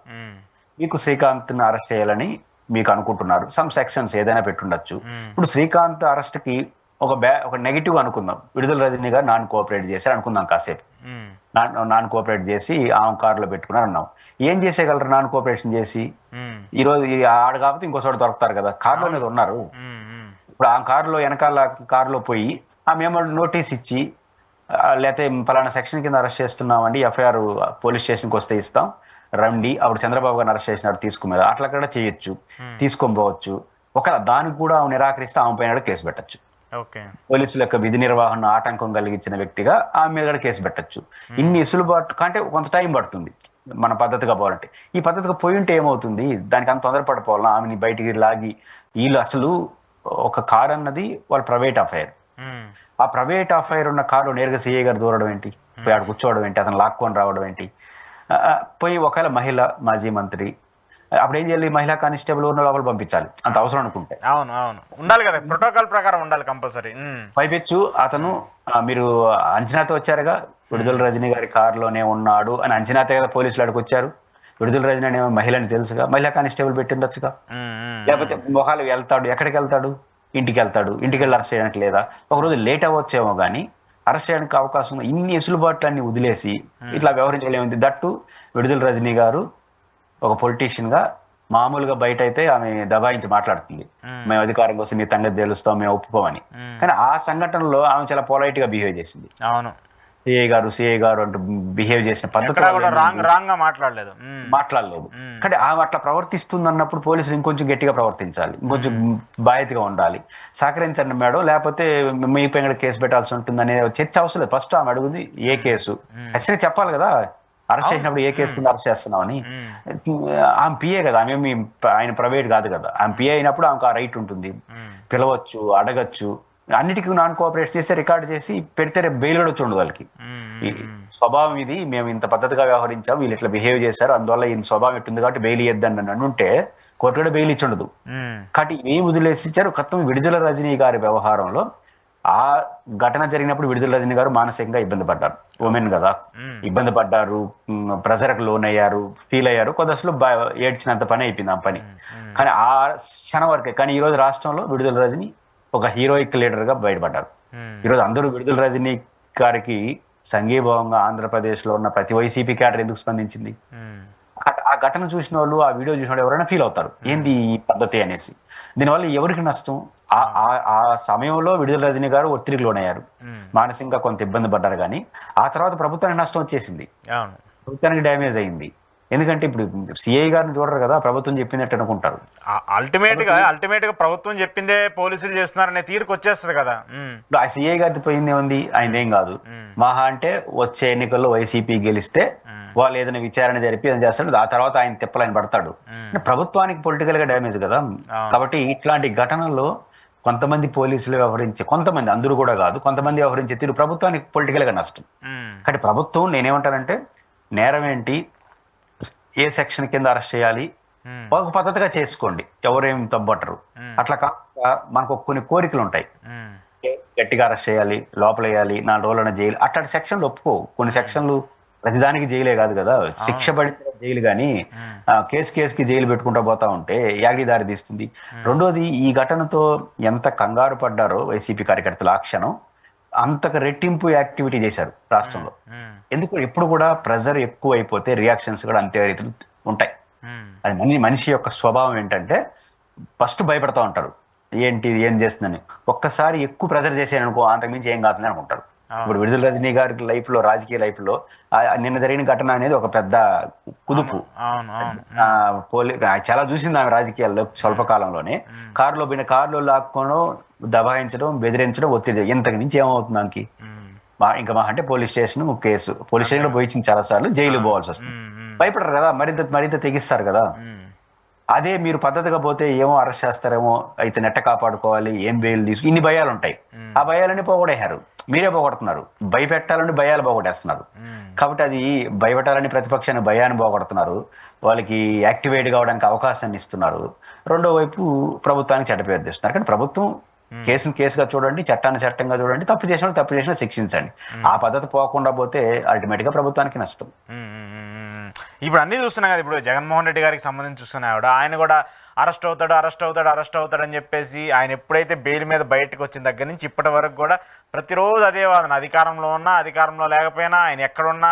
మీకు శ్రీకాంత్ ని అరెస్ట్ చేయాలని మీకు అనుకుంటున్నారు, సమ్ సెక్షన్స్ ఏదైనా పెట్టుండొచ్చు. ఇప్పుడు శ్రీకాంత్ అరెస్ట్ కి ఒక నెగిటివ్ అనుకుందాం, విడుదల రజనీ గారు నాన్ కోఆపరేట్ చేశారు అనుకుందాం, కాసేపు నాన్ కోఆపరేట్ చేసి ఆమె కారులో పెట్టుకున్నారు అన్నాం. ఏం చేసేయగలరు నాన్ కోఆపరేషన్ చేసి? ఈ రోజు ఆడ కాకపోతే ఇంకో చోట దొరుకుతారు కదా, కారులో మీద ఉన్నారు. ఇప్పుడు ఆ కారులో వెనకాల కారులో పోయి ఆమె ఏమో నోటీస్ ఇచ్చి, లేకపోతే పలానా సెక్షన్ కింద అరెస్ట్ చేస్తున్నామండి, ఎఫ్ఐఆర్ పోలీస్ స్టేషన్కి వస్తే ఇస్తాం రండి, అప్పుడు చంద్రబాబు గారిని అరెస్ట్ చేసినారు తీసుకున్నారు, అట్లా కూడా చేయొచ్చు, తీసుకొని పోవచ్చు. ఒకవేళ దానికి కూడా ఆమె నిరాకరిస్తే ఆమె పైన కేసు పెట్టచ్చు. పోలీసుల యొక్క విధి నిర్వహణ ఆటంకం కలిగించిన వ్యక్తిగా ఆమె మీద కూడా కేసు పెట్టచ్చు. ఇన్ని ఇసులుబాటు కంటే కొంత టైం పడుతుంది మన పద్ధతిగా పోవాలంటే. ఈ పద్ధతిగా పోయి ఉంటే ఏమవుతుంది, దానికి అంత తొందరపడిపోవాలా, ఆమెని బయటికి లాగి వీళ్ళు అసలు ఒక కార్ అన్నది వాళ్ళ ప్రైవేట్ అఫైర్, ఆ ప్రైవేట్ అఫైర్ ఉన్న కారు నేరుగా సిఐ గారు దూరడం ఏంటి, పోయి ఆడ కూర్చోవడం ఏంటి, అతను లాక్కొని రావడం ఏంటి? పోయి ఒకవేళ మహిళ మాజీ మంత్రి, అప్పుడు ఏం చేయాలి, మహిళా కానిస్టేబుల్ ఉన్న లోపల పంపించాలి అంత అవసరం అనుకుంటే. అవును అవును, ఉండాలి కదా, ప్రోటోకాల్ ప్రకారం ఉండాలి కంపల్సరీ. పైపెచ్చు అతను మీరు అంచనాతో వచ్చారుగా, విడుదల రజనీ గారి కారులోనే ఉన్నాడు అని అంచనాతో కదా పోలీసులు అక్కడికి వచ్చారు. విడుదల రజనీ అనే మహిళని తెలుసుగా, మహిళా కానిస్టేబుల్ పెట్టిండొచ్చుగా. లేకపోతే మొహాలు వెళ్తాడు, ఎక్కడికి వెళ్తాడు, ఇంటికి వెళ్తాడు, ఇంటికి వెళ్ళి అరెస్ట్ చేయడానికి లేదా ఒకరోజు లేట్ అవ్వచ్చేమో కానీ అరెస్ట్ చేయడానికి అవకాశం ఉంది. ఇన్ని ఎసులుబాట్లన్నీ వదిలేసి ఇట్లా వ్యవహరించలేముంది. దట్టు విడుదల రజనీ గారు ఒక పొలిటీషియన్ గా మామూలుగా బయట అయితే ఆమె దబాయించి మాట్లాడుతుంది, మేము అధికారం కోసం మీ సంగతి తెలుస్తాం, మేము ఒప్పుకోమని. కానీ ఆ సంఘటనలో ఆమె చాలా పొలైట్ గా బిహేవ్ చేసింది. అవును, సిఐ గారు అంటూ బిహేవ్ చేసిన పద్ధతి మాట్లాడలేదు. కానీ ఆమె అట్లా ప్రవర్తిస్తుంది అన్నప్పుడు పోలీసులు ఇంకొంచెం గట్టిగా ప్రవర్తించాలి, ఇంకొంచెం బాధ్యతగా ఉండాలి. సహకరించండి మేడం, లేకపోతే మీ పైన కేసు పెట్టాల్సి ఉంటుంది అనే చర్చ అవసరం లేదు. ఫస్ట్ ఆమె అడుగుంది ఏ కేసు, ఖచ్చితంగా చెప్పాలి కదా, అరెస్ట్ చేసినప్పుడు ఏ కేసు కింద అరెస్ట్ చేస్తున్నామని. ఆమె పిఏ కదా, ఆమె ఆయన ప్రైవేట్ కాదు కదా, ఆమె పిఏ అయినప్పుడు ఆమెకు ఆ రైట్ ఉంటుంది, పిలవచ్చు, అడగచ్చు. అన్నిటికీ నాన్ కోఆపరేట్ చేస్తే రికార్డు చేసి పెడితే రేపు బెయిల్ కూడా వచ్చి ఉండదు వాళ్ళకి. స్వభావం ఇది, మేము ఇంత పద్ధతిగా వ్యవహరించాం, వీళ్ళు ఇట్లా బిహేవ్ చేశారు, అందువల్ల ఈ స్వభావం ఎట్టుంది కాబట్టి బెయిల్ ఇద్దండి అని ఉంటే కోర్టు కూడా బెయిల్ ఇచ్చి ఉండదు. కాబట్టి ఏం వదిలేసి ఇచ్చారు. విడుదల రజనీ గారి వ్యవహారంలో ఆ ఘటన జరిగినప్పుడు విడుదల రజని గారు మానసికంగా ఇబ్బంది పడ్డారు. ఉమెన్ కదా, ఇబ్బంది పడ్డారు, ప్రెజర్కి లోన్ అయ్యారు, ఫీల్ అయ్యారు. కొద్ది అసలు ఏడ్చినంత పని అయిపోయింది ఆ పని. కానీ ఆ క్షణం వరకే. కానీ ఈ రోజు రాష్ట్రంలో విడుదల రజని ఒక హీరోయిక్ లీడర్ గా బయటపడ్డారు. ఈరోజు అందరూ విడుదల రజని గారికి సంఘీభావంగా ఆంధ్రప్రదేశ్ లో ఉన్న ప్రతి వైసీపీ క్యాడర్ ఎందుకు స్పందించింది? ఆ ఘటన చూసిన వాళ్ళు, ఆ వీడియో చూసిన వాళ్ళు ఎవరైనా ఫీల్ అవుతారు, ఏంది ఈ పద్ధతి అనేసి. దీనివల్ల ఎవరికి నష్టం? ఆ సమయంలో విడుదల రజని గారు ఒత్తిడికి లోనయ్యారు, మానసికంగా కొంత ఇబ్బంది పడ్డారు. కానీ ఆ తర్వాత ప్రభుత్వానికి నష్టం వచ్చేసింది, ప్రభుత్వానికి డ్యామేజ్ అయింది. ఎందుకంటే ఇప్పుడు సిఐ గారిని చూడరు కదా, ప్రభుత్వం చెప్పినట్టు అనుకుంటారు. అల్టిమేట్ గా ప్రభుత్వం చెప్పిందే పోలీసులు చేస్తున్నారనే తీరుకు వచ్చేస్తుంది కదా. ఇప్పుడు ఆ సిఐ గారి పోయింది ఏముంది? ఆయన ఏం కాదు. మహా అంటే వచ్చే ఎన్నికల్లో వైసీపీ గెలిస్తే వాళ్ళు ఏదైనా విచారణ జరిపి ఏం చేస్తాడు, ఆ తర్వాత ఆయన తిప్పలు పడతాడు. ప్రభుత్వానికి పొలిటికల్ గా డ్యామేజ్ కదా. కాబట్టి ఇట్లాంటి ఘటనల్లో కొంతమంది పోలీసులు వ్యవహరించే, కొంతమంది, అందరూ కూడా కాదు, కొంతమంది వ్యవహరించే తీరు ప్రభుత్వానికి పొలిటికల్ గా నష్టం. కాబట్టి ప్రభుత్వం, నేనేమంటానంటే, నేరం ఏంటి, ఏ సెక్షన్ కింద అరెస్ట్ చేయాలి, ఒక పద్ధతిగా చేసుకోండి, ఎవరేం తప్పట్టరు. అట్లా కాకుండా మనకు కొన్ని కోరికలు ఉంటాయి, గట్టిగా అరెస్ట్ చేయాలి, లోపల వేయాలి, 4 రోజులైనా జైలు, అట్లాంటి సెక్షన్లు ఒప్పుకో. కొన్ని సెక్షన్లు ప్రతిదానికి జైలే కాదు కదా, శిక్ష పడితే జైలు. కానీ కేసుకి జైలు పెట్టుకుంటూ పోతా ఉంటే యాగి దారి తీస్తుంది. రెండోది, ఈ ఘటనతో ఎంత కంగారు పడ్డారో వైసీపీ కార్యకర్తలు, ఆ క్షణం అంతకు రెట్టింపు యాక్టివిటీ చేశారు రాష్ట్రంలో. ఎందుకు? ఎప్పుడు కూడా ప్రెజర్ ఎక్కువ అయిపోతే రియాక్షన్స్ కూడా అంతే రీతిలో ఉంటాయి. అది మనిషి యొక్క స్వభావం ఏంటంటే, ఫస్ట్ భయపడతా ఉంటారు, ఏంటి ఏం చేస్తుందని. ఒక్కసారి ఎక్కువ ప్రెజర్ చేసాను అనుకో, అంతకుమించి ఏం కాదని అనుకుంటారు. ఇప్పుడు విడుదల రజనీ గారి లైఫ్ లో, రాజకీయ లైఫ్ లో నిన్న జరిగిన ఘటన అనేది ఒక పెద్ద కుదుపు. చాలా చూసింది ఆమె రాజకీయాల్లో స్వల్పకాలంలోనే. కారులో లాక్కోవడం, దబాయించడం, బెదిరించడం, ఒత్తిడి, ఇంతకు మించి ఏమవుతుంది దానికి? ఇంకా మా అంటే police station, case, police station లో పోయించింది చాలా సార్లు, జైలు పోవాల్సి వస్తుంది. భయపడరు కదా, మరింత తెగిస్తారు కదా. అదే మీరు పద్ధతిగా పోతే ఏమో అరెస్ట్ చేస్తారేమో, అయితే నెట్ట కాపాడుకోవాలి, ఏం బెయిల్ తీసుకు, ఇన్ని భయాలు ఉంటాయి. ఆ భయాలన్నీ పోగొట్టేశారు, మీరే పోగొడుతున్నారు. భయపెట్టాలని భయాలు పోగొట్టేస్తున్నారు. కాబట్టి అది భయపెట్టాలని ప్రతిపక్షాన్ని భయాన్ని పోగొడుతున్నారు, వాళ్ళకి యాక్టివేట్ కావడానికి అవకాశాన్ని ఇస్తున్నారు. రెండో వైపు ప్రభుత్వానికి చెడ్డపేరు తెస్తున్నారు. కానీ ప్రభుత్వం కేసును కేసుగా చూడండి, చట్టాన్ని చట్టంగా చూడండి, తప్పు చేసినా శిక్షించండి. ఆ పద్ధతి పోకుండా పోతే అల్టిమేట్ గా ప్రభుత్వానికి నష్టం. ఇప్పుడు అన్నీ చూస్తున్నాం కదా. ఇప్పుడు జగన్మోహన్ రెడ్డి గారికి సంబంధించి చూస్తున్నాయి కూడా, ఆయన కూడా అరెస్ట్ అవుతాడు అని చెప్పేసి ఆయన ఎప్పుడైతే బెయిల్ మీద బయటకు వచ్చిన దగ్గర నుంచి ఇప్పటి వరకు కూడా ప్రతిరోజు అదే వాదన, అధికారంలో ఉన్నా అధికారంలో లేకపోయినా, ఆయన ఎక్కడున్నా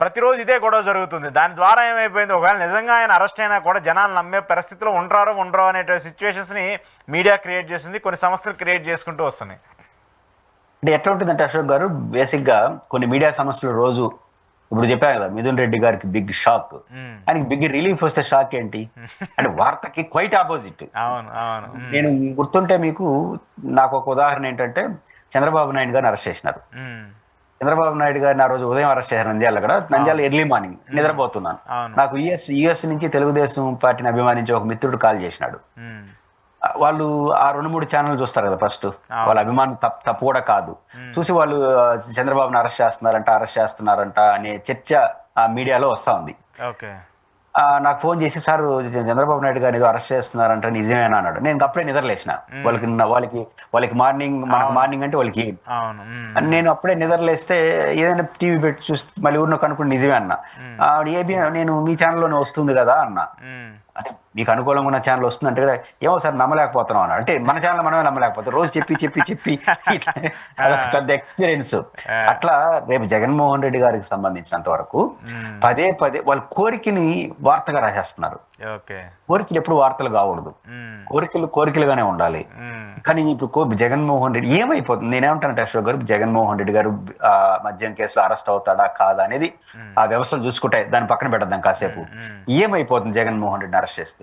ప్రతిరోజు ఇదే గొడవ జరుగుతుంది. దాని ద్వారా ఏమైపోయింది, ఒకవేళ నిజంగా ఆయన అరెస్ట్ అయినా కూడా జనాలు నమ్మే పరిస్థితిలో ఉండరో అనే సిచ్యువేషన్స్ని మీడియా క్రియేట్ చేసింది, కొన్ని సంస్థలు క్రియేట్ చేసుకుంటూ వస్తున్నాయి. అంటే ఎట్లా ఉంటుందంటే అశోక్ గారు, బేసిక్గా కొన్ని మీడియా సమస్యలు రోజు, ఇప్పుడు చెప్పాను కదా, మిథున్ రెడ్డి గారికి బిగ్ షాక్, ఆయనకి బిగ్ రిలీఫ్ వస్తే షాక్ ఏంటి అంటే వార్తకి క్వైట్ ఆపోజిట్. నేను గుర్తుంటే మీకు, నాకు ఒక ఉదాహరణ ఏంటంటే, చంద్రబాబు నాయుడు గారిని అరెస్ట్ చేసినారు. చంద్రబాబు నాయుడు గారిని ఆ రోజు ఉదయం అరెస్ట్ చేశారు నంద్యాల. నంద్యాల ఎర్లీ మార్నింగ్ నిద్రపోతున్నాను. నాకు యుఎస్ నుంచి తెలుగుదేశం పార్టీని అభిమానించి ఒక మిత్రుడు కాల్ చేసినాడు. వాళ్ళు ఆ 2-3 ఛానల్ చూస్తారు కదా, ఫస్ట్ వాళ్ళ అభిమానం తప్పు కూడా కాదు, చూసి వాళ్ళు చంద్రబాబుని అరెస్ట్ చేస్తున్నారంట అనే చర్చ ఆ మీడియాలో వస్తా ఉంది. నాకు ఫోన్ చేసి, సార్ చంద్రబాబు నాయుడు గారిని ఏదో అరెస్ట్ చేస్తున్నారంట, నిజమేనా అన్నాడు. నేను అప్పుడే నిద్రలేసిన. వాళ్ళకి మార్నింగ్ అంటే వాళ్ళకి, నేను అప్పుడే నిద్రలేస్తే ఏదైనా టీవీ పెట్టి చూస్తే మళ్ళీ ఊరిలో కనుక్కుని నిజమే అన్నా. ఏబీ నేను మీ ఛానల్లోనే వస్తుంది కదా అన్నా. అంటే మీకు అనుకూలంగా ఉన్న ఛానల్ వస్తుందంటే కదా, ఏమో సార్ నమ్మలేకపోతున్నాం అన్నాడు. అంటే మన ఛానల్ మనమే నమ్మలేకపోతాం, రోజు చెప్పి పెద్ద ఎక్స్పీరియన్స్. అట్లా రేపు జగన్మోహన్ రెడ్డి గారికి సంబంధించినంత వరకు పదే వాళ్ళ కోరికని వార్తగా రాసేస్తున్నారు. కోరికలు ఎప్పుడు వార్తలు కాకూడదు, కోరికలుగానే ఉండాలి. కానీ ఇప్పుడు జగన్మోహన్ రెడ్డి ఏమైపోతుంది, నేనేమంటానంటే అశోక్ గారు, జగన్మోహన్ రెడ్డి గారు మద్యం కేసులో అరెస్ట్ అవుతాడా కాదా అనేది ఆ వ్యవస్థలు చూసుకుంటాయి, దాన్ని పక్కన పెట్టద్దాం కాసేపు. ఏమైపోతుంది జగన్మోహన్ రెడ్డిని అరెస్ట్ చేస్తే?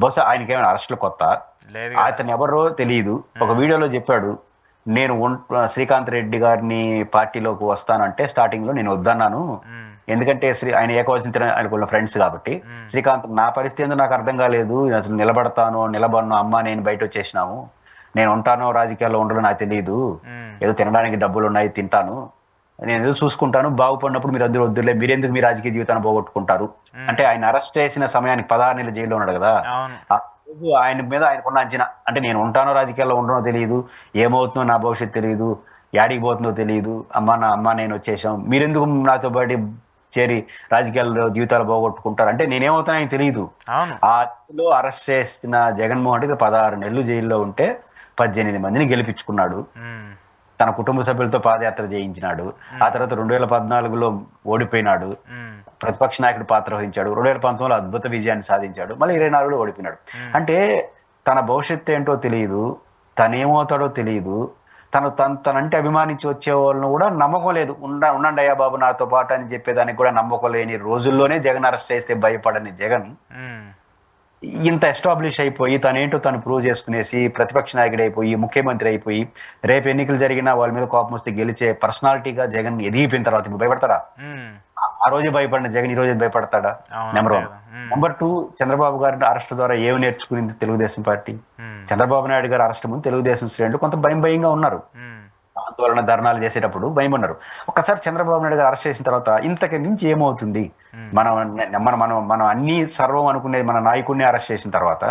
బహుశా ఆయనకి ఏమైనా అరెస్టులు కొత్త, అతను ఎవరో తెలియదు. ఒక వీడియోలో చెప్పాడు, నేను శ్రీకాంత్ రెడ్డి గారిని పార్టీలోకి వస్తానంటే స్టార్టింగ్ లో నేను వద్దన్నాను, ఎందుకంటే ఆయన ఏకవచన ఆయనకున్న ఫ్రెండ్స్ కాబట్టి. శ్రీకాంత్, నా పరిస్థితి ఏందో నాకు అర్థం కాలేదు, అసలు నిలబడను, అమ్మ నేను బయట వచ్చేసినాము, నేను ఉంటానో రాజకీయాల్లో ఉండలో నాకు తెలియదు, ఏదో తినడానికి డబ్బులు ఉన్నాయి తింటాను, నేను ఏదో చూసుకుంటాను, బాగుపడినప్పుడు మీరు అందరూ వద్దులే, మీరెందుకు మీ రాజకీయ జీవితాన్ని పోగొట్టుకుంటారు అంటే. ఆయన అరెస్ట్ చేసిన సమయానికి 16 నెలల జైల్లో ఉన్నాడు కదా, రోజు ఆయన మీద ఆయనకున్న అంచనా అంటే నేను ఉంటానో రాజకీయాల్లో ఉంటానో తెలియదు, ఏమవుతుందో నా భవిష్యత్తు తెలియదు, యాడికి పోతుందో తెలియదు, అమ్మ నేను వచ్చేసాం, మీరెందుకు నాతో పాటు చేరి రాజకీయాల్లో జీవితాలు పోగొట్టుకుంటారు అంటే నేనేమవుతానో ఆయనకు తెలియదు. అవును. ఆ అరెస్టులో అరెస్ట్ చేసిన జగన్మోహన్ రెడ్డి 16 నెలలు జైల్లో ఉంటే 18 మందిని గెలిపించుకున్నాడు. ఉమ్, తన కుటుంబ సభ్యులతో పాదయాత్ర చేయించినాడు. ఆ తర్వాత 2014లో ఓడిపోయినాడు, ఉమ్, ప్రతిపక్ష నాయకుడు పాత్ర వహించాడు. 2019లో అద్భుత విజయాన్ని సాధించాడు. మళ్ళీ 24లో ఓడిపోయినాడు. అంటే తన భవిష్యత్తు ఏంటో తెలియదు, తనేమవుతాడో తెలియదు, తనంటే అభిమానించి వచ్చే వాళ్ళను కూడా నమ్మకం లేదు. ఉండండి అయ్యా బాబు నాతో పాటు అని చెప్పేదానికి కూడా నమ్మకం లేని రోజుల్లోనే జగన్ అరెస్ట్ చేస్తే భయపడని జగన్ ఉమ్, ఇంత ఎస్టాబ్లిష్ అయిపోయి తనేంటో తను ప్రూవ్ చేసుకునేసి ప్రతిపక్ష నాయకుడు అయిపోయి ముఖ్యమంత్రి అయిపోయి రేపు ఎన్నికలు జరిగినా వాళ్ళ మీద కోపం వస్తే గెలిచే పర్సనాలిటీగా జగన్ ఎదిగిపోయిన తర్వాత ఇప్పుడు భయపడతారా? ఉమ్, ఆ రోజే భయపడిన జగన్ ఈ రోజే భయపడతాడా? అవును, నెంబర్ అంతే 1. కదా. ఉమ్, నెంబర్ 2, చంద్రబాబు గారి అరెస్ట్ ద్వారా ఏమి నేర్చుకునింది తెలుగుదేశం పార్టీ? ఉమ్, చంద్రబాబు నాయుడు గారు అరెస్ట్ ముందు తెలుగుదేశం శ్రేణులు కొంత భయంగా ఉన్నారు. ఉమ్, ఆందోళన ధర్నాలు చేసేటప్పుడు భయం ఉన్నారు. ఒక్కసారి చంద్రబాబు నాయుడు గారు అరెస్ట్ చేసిన తర్వాత ఇంతకు మించి ఏమవుతుంది? మనం మనం మనం అన్ని సర్వం అనుకునే మన నాయకుడిని అరెస్ట్ చేసిన తర్వాత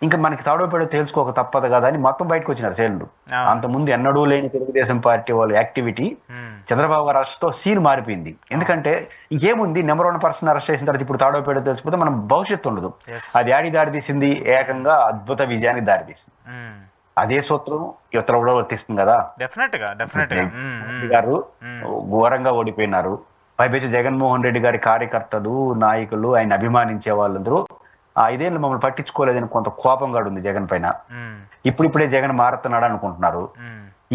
ఇంకా మనకి తాడోపేడో తేల్చుకోక తప్పదు కదా అని మొత్తం బయటకు వచ్చినారు సేన్లు. అంతకుముందు ఎన్నడూ లేని తెలుగుదేశం పార్టీ వాళ్ళ యాక్టివిటీ చంద్రబాబు గారు అరెస్ట్ తో సీన్ మారిపోయింది. ఎందుకంటే ఇంకేముంది, నెంబర్ 1 పర్సన్ అరెస్ట్ చేసిన తర్వాత ఇప్పుడు తాడోపేడో తెలిసిపోతే మనం భవిష్యత్తు ఉండదు. అది యాడి దారి తీసింది? ఏకంగా అద్భుత విజయానికి దారి తీసింది. అదే సూత్రం యువతలో కూడా వర్తిస్తుంది కదా. డెఫినెట్ గా గారు ఘోరంగా ఓడిపోయినారు. పైపేసి జగన్మోహన్ రెడ్డి గారి కార్యకర్తలు, నాయకులు, ఆయన అభిమానించే వాళ్ళందరూ 5 ఏళ్ళు మమ్మల్ని పట్టించుకోలేదని కొంత కోపం కూడా ఉంది జగన్ పైన. ఇప్పుడిప్పుడే జగన్ మారుతున్నాడు అనుకుంటున్నారు.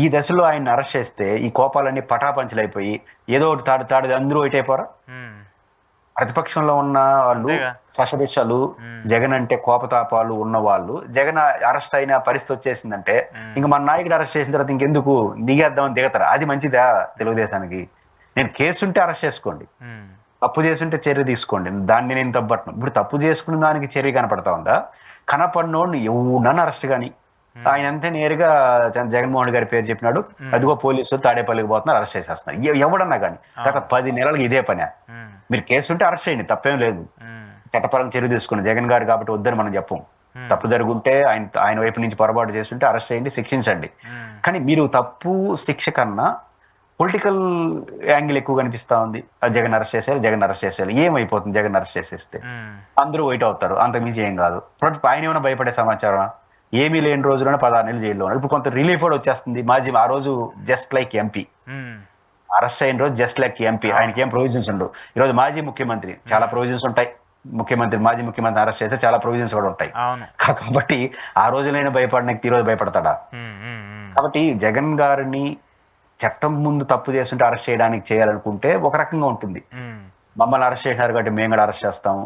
ఈ దశలో ఆయన అరెస్ట్ చేస్తే ఈ కోపాలన్నీ పటాపంచలైపోయి ఏదో ఒకటి తాడు అందరూ ఒకటైపోరా? ప్రతిపక్షంలో ఉన్న వాళ్ళు కషబిషాలు, జగన్ అంటే కోపతాపాలు ఉన్న వాళ్ళు జగన్ అరెస్ట్ అయిన పరిస్థితి వచ్చేసిందంటే ఇంకా మన నాయకుడు అరెస్ట్ చేసిన తర్వాత ఇంకెందుకు దిగేద్దామని దిగతారా? అది మంచిదా తెలుగుదేశానికి? నేను కేసుంటే అరెస్ట్ చేసుకోండి, తప్పు చేసుంటే చర్య తీసుకోండి, దాన్ని నేను తప్పట్ను. ఇప్పుడు తప్పు చేసుకున్న దానికి చర్య కనపడతా ఉందా? కనపడినోడిని ఎవడన్నా అరెస్ట్ కానీ ఆయన అంతే నేరుగా జగన్మోహన్ రెడ్డి గారి పేరు చెప్పినాడు, అదిగో పోలీసులు తాడేపల్లికి పోతున్నారు, అరెస్ట్ చేసేస్తున్నారు. ఎవడన్నా కానీ గత 10 నెలలకు ఇదే పని. మీరు కేసు ఉంటే అరెస్ట్ చేయండి, తప్పేం లేదు, చట్టపరంగా చర్య తీసుకోండి. జగన్ గారు కాబట్టి వద్దని మనం చెప్పం. తప్పు జరుగుంటే ఆయన వైపు నుంచి పొరపాటు చేస్తుంటే అరెస్ట్ చేయండి, శిక్షించండి. కానీ మీరు తప్పు శిక్ష కన్నా పొలిటికల్ యాంగిల్ ఎక్కువ కనిపిస్తా ఉంది. జగన్ అరెస్ట్ చేసేయాలి. ఏమైపోతుంది జగన్ అరెస్ట్ చేసేస్తే? అందరూ వైట్ అవుతారు, అంతకుమించి ఏం కాదు. ఆయన ఏమైనా భయపడే సమాచారం? ఏమీ లేని రోజులోనే 16 నెలలు జైల్లో ఉన్నారు. ఇప్పుడు కొంత రిలీఫ్ కూడా వచ్చేస్తుంది. ఆ రోజు జస్ట్ లైక్ ఎంపీ అరెస్ట్ అయిన రోజు జస్ట్ లైక్ ఎంపీ, ఆయనకి ఏం ప్రొవిజన్స్ ఉండవు. ఈ రోజు మాజీ ముఖ్యమంత్రి చాలా ప్రొవిజన్స్ ఉంటాయి. మాజీ ముఖ్యమంత్రి అరెస్ట్ చేస్తే చాలా ప్రొవిజన్స్ కూడా ఉంటాయి. కాబట్టి ఆ రోజులైనా భయపడిన ఈ రోజు భయపడతాడా? కాబట్టి జగన్ గారిని చట్టం ముందు తప్పు చేస్తుంటే అరెస్ట్ చేయడానికి చేయాలనుకుంటే ఒక రకంగా ఉంటుంది. మమ్మల్ని అరెస్ట్ చేసినారు కాబట్టి మేము కూడా అరెస్ట్ చేస్తాము,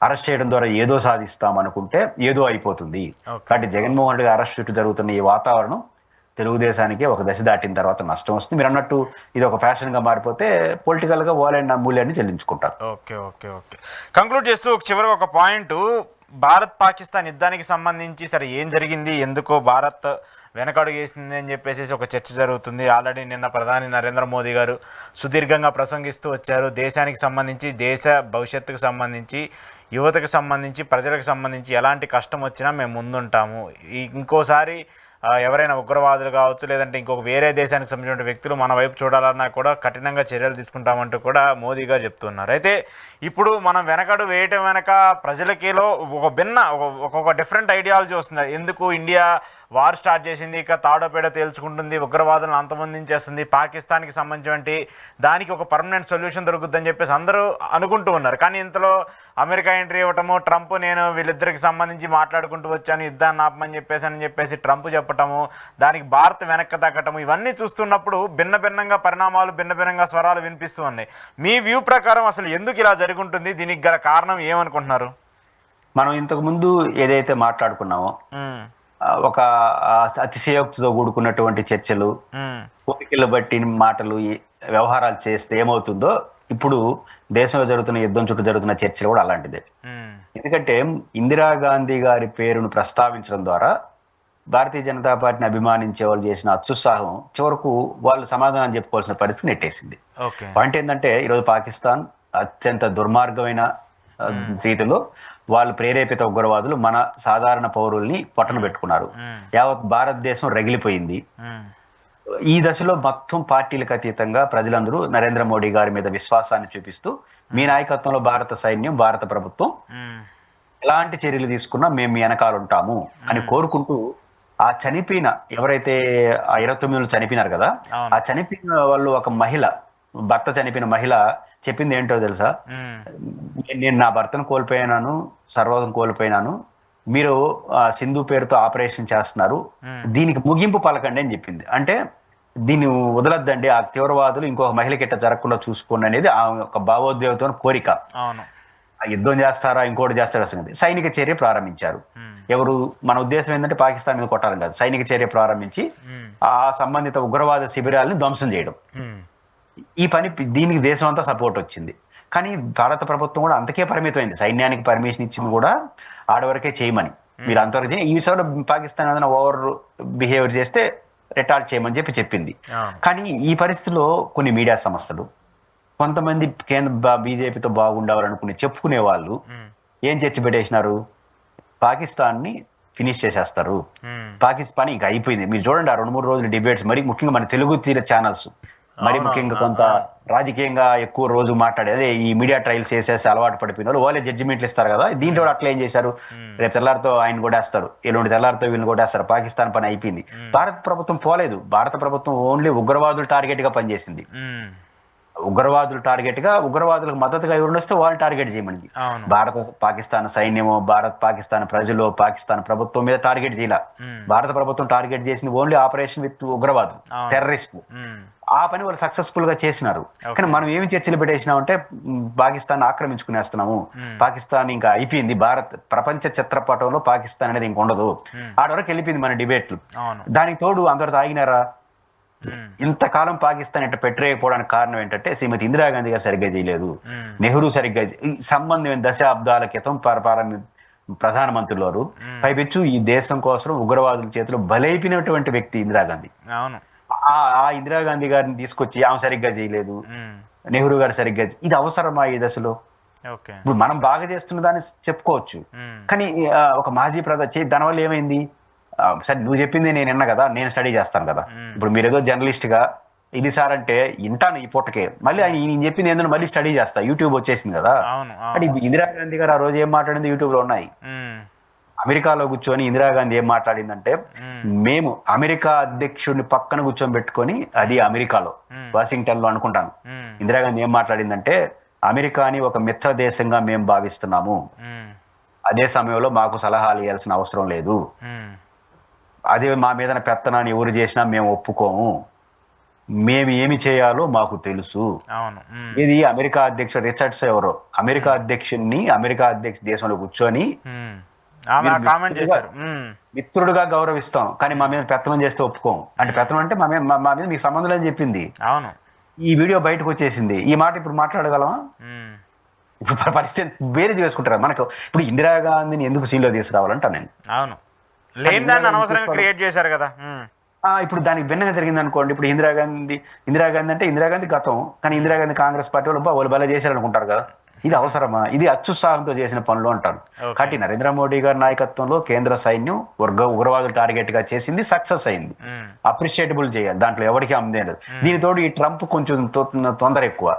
అరెస్ట్ చేయడం ద్వారా ఏదో సాధిస్తాం అనుకుంటే ఏదో అయిపోతుంది. కాబట్టి జగన్మోహన్ రెడ్డి అరెస్ట్ చుట్టూ జరుగుతున్న ఈ వాతావరణం తెలుగుదేశానికి ఒక దశ దాటిన తర్వాత నష్టం వస్తుంది. మీరు అన్నట్టు ఇది ఒక ఫ్యాషన్ గా మారిపోతే పొలిటికల్ గా వాళ్ళ మూల్యాన్ని చెల్లించుకుంటారు. ఓకే. కంక్లూడ్ చేస్తూ చివరికి ఒక పాయింట్, భారత్ పాకిస్తాన్ యుద్ధానికి సంబంధించి సరే ఏం జరిగింది, ఎందుకో భారత్ వెనకడుగు వేసింది అని చెప్పేసి ఒక చర్చ జరుగుతుంది. ఆల్రెడీ నిన్న ప్రధాని నరేంద్ర మోదీ గారు సుదీర్ఘంగా ప్రసంగిస్తూ వచ్చారు. దేశానికి సంబంధించి, దేశ భవిష్యత్తుకు సంబంధించి, యువతకు సంబంధించి, ప్రజలకు సంబంధించి ఎలాంటి కష్టం వచ్చినా మేము ముందుంటాము. ఇంకోసారి ఎవరైనా ఉగ్రవాదులు కావచ్చు, లేదంటే ఇంకొక వేరే దేశానికి సంబంధించిన వ్యక్తులు మన వైపు చూడాలన్నా కూడా కఠినంగా చర్యలు తీసుకుంటామంటూ కూడా మోదీ గారు చెప్తున్నారు. అయితే ఇప్పుడు మనం వెనకడు వేయటం వెనక ప్రజలకిలో ఒక డిఫరెంట్ ఐడియాలజీ వస్తుంది. ఎందుకు ఇండియా వార్ స్టార్ట్ చేసింది, ఇక తాడోపేడ తేల్చుకుంటుంది, ఉగ్రవాదులను అంతమొందించేస్తుంది, పాకిస్తాన్కి సంబంధించి దానికి ఒక పర్మనెంట్ సొల్యూషన్ దొరుకుతుందని చెప్పేసి అందరూ అనుకుంటూ ఉన్నారు. కానీ ఇంతలో అమెరికా ఎంట్రీ ఇవ్వటము, ట్రంప్ నేను వీళ్ళిద్దరికి సంబంధించి మాట్లాడుకుంటూ వచ్చాను, యుద్ధాన్ని ఆపమని చెప్పేసి ట్రంప్ చెప్పటము, దానికి భారత్ వెనక్కి తగ్గటము, ఇవన్నీ చూస్తున్నప్పుడు భిన్నగా పరిణామాలు, భిన్నంగా స్వరాలు వినిపిస్తూ ఉన్నాయి. మీ వ్యూ ప్రకారం అసలు ఎందుకు ఇలా జరుగుంటుంది? దీనికి గల కారణం ఏమనుకుంటున్నారు? మనం ఇంతకు ముందు ఏదైతే మాట్లాడుకున్నామో ఒక అతిశయోక్తితో కూడుకున్నటువంటి చర్చలు, కోరికలు బట్టి మాటలు, వ్యవహారాలు చేస్తే ఏమవుతుందో ఇప్పుడు దేశంలో జరుగుతున్న యుద్ధం చుట్టూ జరుగుతున్న చర్చలు కూడా అలాంటిదే. ఎందుకంటే ఇందిరాగాంధీ గారి పేరును ప్రస్తావించడం ద్వారా భారతీయ జనతా పార్టీని అభిమానించే వాళ్ళు చేసిన అత్యుత్సాహం చివరకు వాళ్ళు సమాధానం చెప్పుకోవాల్సిన పరిస్థితి నెట్టేసింది. పాయింట్ ఏంటంటే ఈరోజు పాకిస్తాన్ అత్యంత దుర్మార్గమైన రీతిలో వాళ్ళు ప్రేరేపిత ఉగ్రవాదులు మన సాధారణ పౌరుల్ని పొట్టన పెట్టుకున్నారు. యావత్ భారతదేశం రగిలిపోయింది. ఈ దశలో మొత్తం పార్టీలకు అతీతంగా ప్రజలందరూ నరేంద్ర మోడీ గారి మీద విశ్వాసాన్ని చూపిస్తూ మీ నాయకత్వంలో భారత సైన్యం, భారత ప్రభుత్వం ఎలాంటి చర్యలు తీసుకున్నా మేము మీ వెనకాల ఉంటాము అని కోరుకుంటూ ఆ చనిపోయిన ఎవరైతే ఆ 29 చనిపోయినారు కదా, ఆ చనిపోయిన వాళ్ళు ఒక మహిళ, భర్త చనిపోయిన మహిళ చెప్పింది ఏంటో తెలుసా? నేను నా భర్తను కోల్పోయినాను, సర్వస్వం కోల్పోయినాను, మీరు సింధు పేరుతో ఆపరేషన్ చేస్తున్నారు, దీనికి ముగింపు పలకండి అని చెప్పింది. అంటే దీన్ని వదలద్దండి, ఆ తీవ్రవాదులు ఇంకొక మహిళకి ఇట్లా జరగకుండా చూసుకోండి అనేది ఆ ఒక భావోద్వేగంతో కోరిక. యుద్ధం చేస్తారా ఇంకోటి చేస్తారా సంగతి. సైనిక చర్య ప్రారంభించారు. ఎవరు? మన ఉద్దేశం ఏంటంటే పాకిస్తాన్ మీద కొట్టాలని కాదు, సైనిక చర్య ప్రారంభించి ఆ సంబంధిత ఉగ్రవాద శిబిరాలని ధ్వంసం చేయడం. ఈ పని, దీనికి దేశం అంతా సపోర్ట్ వచ్చింది. కానీ భారత ప్రభుత్వం కూడా అంతకే పరిమితమైంది. సైన్యానికి పర్మిషన్ ఇచ్చింది కూడా ఆడవరకే చేయమని, మీరు అంతవరకు ఈ విషయంలో పాకిస్తాన్ ఏదైనా ఓవర్ బిహేవియర్ చేస్తే రిటార్ట్ చేయమని చెప్పింది. కానీ ఈ పరిస్థితిలో కొన్ని మీడియా సంస్థలు, కొంతమంది కేంద్ర బీజేపీతో బాగుండాలనుకుని చెప్పుకునే వాళ్ళు ఏం చర్చ పెట్టేసినారు? పాకిస్తాన్ ని ఫినిష్ చేసేస్తారు, పాకిస్తాన్ ఇంకా అయిపోయింది. మీరు చూడండి ఆ 2-3 రోజుల డిబేట్స్, మరి ముఖ్యంగా మన తెలుగు తీర ఛానల్స్, మరి ముఖ్యంగా కొంత రాజకీయంగా ఎక్కువ రోజు మాట్లాడే అదే ఈ మీడియా ట్రయల్స్ చేసేసి అలవాటు పడిపోయిన వాళ్ళు వాళ్ళే జడ్జిమెంట్లు ఇస్తారు కదా. దీంట్లో కూడా అట్లా ఏం చేశారు? రేపు తెల్లారితో ఆయన కొట్టేస్తారు, ఎల్లుండి తెల్లారితో వీళ్ళని కొట్టేస్తారు, పాకిస్తాన్ పని అయిపోయింది. భారత ప్రభుత్వం పోలేదు. భారత ప్రభుత్వం ఓన్లీ ఉగ్రవాదులు టార్గెట్ గా పనిచేసింది. ఉగ్రవాదులు టార్గెట్ గా, ఉగ్రవాదులకు మద్దతుగా ఎవరు వస్తే వాళ్ళు టార్గెట్ చేయమని. పాకిస్తాన్ సైన్యమో, పాకిస్తాన్ ప్రజలు, పాకిస్తాన్ ప్రభుత్వం మీద టార్గెట్ చేయాల. భారత ప్రభుత్వం టార్గెట్ చేసింది ఓన్లీ ఆపరేషన్ విత్ ఉగ్రవాదులు, టెర్రరిస్టులు. ఆ పని వాళ్ళు సక్సెస్ఫుల్ గా చేసినారు. కానీ మనం ఏమి చర్చలు పెట్టేసినామంటే పాకిస్తాన్ ఆక్రమించుకునేస్తున్నాము, పాకిస్తాన్ ఇంకా అయిపోయింది, భారత్ ప్రపంచ చిత్రపటంలో పాకిస్తాన్ అనేది ఇంక ఉండదు, ఆడ వరకు వెళ్ళిపోయింది మన డిబేట్లు. దానికి తోడు అందరితో ఆగినారా? ఇంతకాలం పాకిస్తాన్ ఇట్లా పెట్టలేకపోవడానికి కారణం ఏంటంటే శ్రీమతి ఇందిరాగాంధీ గారు సరిగ్గా చేయలేదు, నెహ్రూ సరిగ్గా, ఈ సంబంధం దశాబ్దాల క్రితం ప్రధానమంత్రులు వారు. పైపెచ్చు ఈ దేశం కోసం ఉగ్రవాదుల చేతిలో బలైపోయినటువంటి వ్యక్తి ఇందిరాగాంధీ. ఆ ఇందిరాగాంధీ గారిని తీసుకొచ్చి ఆమె సరిగ్గా చేయలేదు, నెహ్రూ గారు సరిగ్గా, ఇది అవసరమా ఈ దశలో? ఇప్పుడు మనం బాగా చేస్తున్న దాన్ని చెప్పుకోవచ్చు, కానీ ఒక మాజీ ప్రధాని దానివల్ల ఏమైంది? సరే నువ్వు చెప్పింది నేను విన్నా కదా, నేను స్టడీ చేస్తాను కదా. ఇప్పుడు మీరు ఏదో జర్నలిస్ట్ గా ఇది సార్ అంటే వింటాను ఈ పూటకే, మళ్ళీ ఆయన చెప్పింది ఏంటంటే మళ్ళీ స్టడీ చేస్తా, యూట్యూబ్ వచ్చేసింది కదా. అంటే ఇందిరాగాంధీ గారు ఆ రోజు ఏం మాట్లాడింది యూట్యూబ్ లో ఉన్నాయి. అమెరికాలో కూర్చొని ఇందిరాగాంధీ ఏం మాట్లాడిందంటే, మేము అమెరికా అధ్యక్షుడిని పక్కన కూర్చొని పెట్టుకొని, అది అమెరికాలో వాషింగ్టన్ లో అనుకుంటాను, ఇందిరాగాంధీ ఏం మాట్లాడిందంటే, అమెరికాని ఒక మిత్ర దేశంగా మేము భావిస్తున్నాము, అదే సమయంలో మాకు సలహాలు ఇవ్వాల్సిన అవసరం లేదు, అదే మా మీద పెత్తనాన్ని ఎవరు చేసినా మేము ఒప్పుకోము, మేము ఏమి చేయాలో మాకు తెలుసు. ఇది అమెరికా అధ్యక్షుడు రిచర్డ్స్ ఎవరో అమెరికా అధ్యక్షుడిని దేశంలో కూర్చొని మిత్రుడుగా గౌరవిస్తాం, కానీ మా మీద పెత్తనం చేస్తే ఒప్పుకోం. అంటే పెత్తనం అంటే మా మీద మీకు సంబంధం లేదని చెప్పింది. ఈ వీడియో బయటకు వచ్చేసింది. ఈ మాట ఇప్పుడు మాట్లాడగలమా? ఇప్పుడు పరిస్థితి వేరే చేసుకుంటారా? మనకు ఇప్పుడు ఇందిరాగాంధీని ఎందుకు సీన్లో తీసుకురావాలంటా నేను. లేని దాన్ని అనవసరంగా క్రియేట్ చేశారు కదా. ఇప్పుడు దానికి భిన్నంగా జరిగింది అనుకోండి. ఇప్పుడు ఇందిరాగాంధీ అంటే ఇందిరాగాంధీ గతం, కానీ ఇందిరాగాంధీ కాంగ్రెస్ పార్టీ వాళ్ళు బల చేశారనుకుంటారు కదా. ఇది అవసరమా? ఇది అత్యుత్సాహంతో చేసిన పనులు అంటారు. కాబట్టి నరేంద్ర మోడీ గారి నాయకత్వంలో కేంద్ర సైన్యం ఉగ్రవాదులు టార్గెట్ గా చేసింది, సక్సెస్ అయింది, అప్రిషియేటబుల్ చేయాలి, దాంట్లో ఎవరికి అమ్మలేదు. దీనితోడు ఈ ట్రంప్ కొంచెం తొందర ఎక్కువ.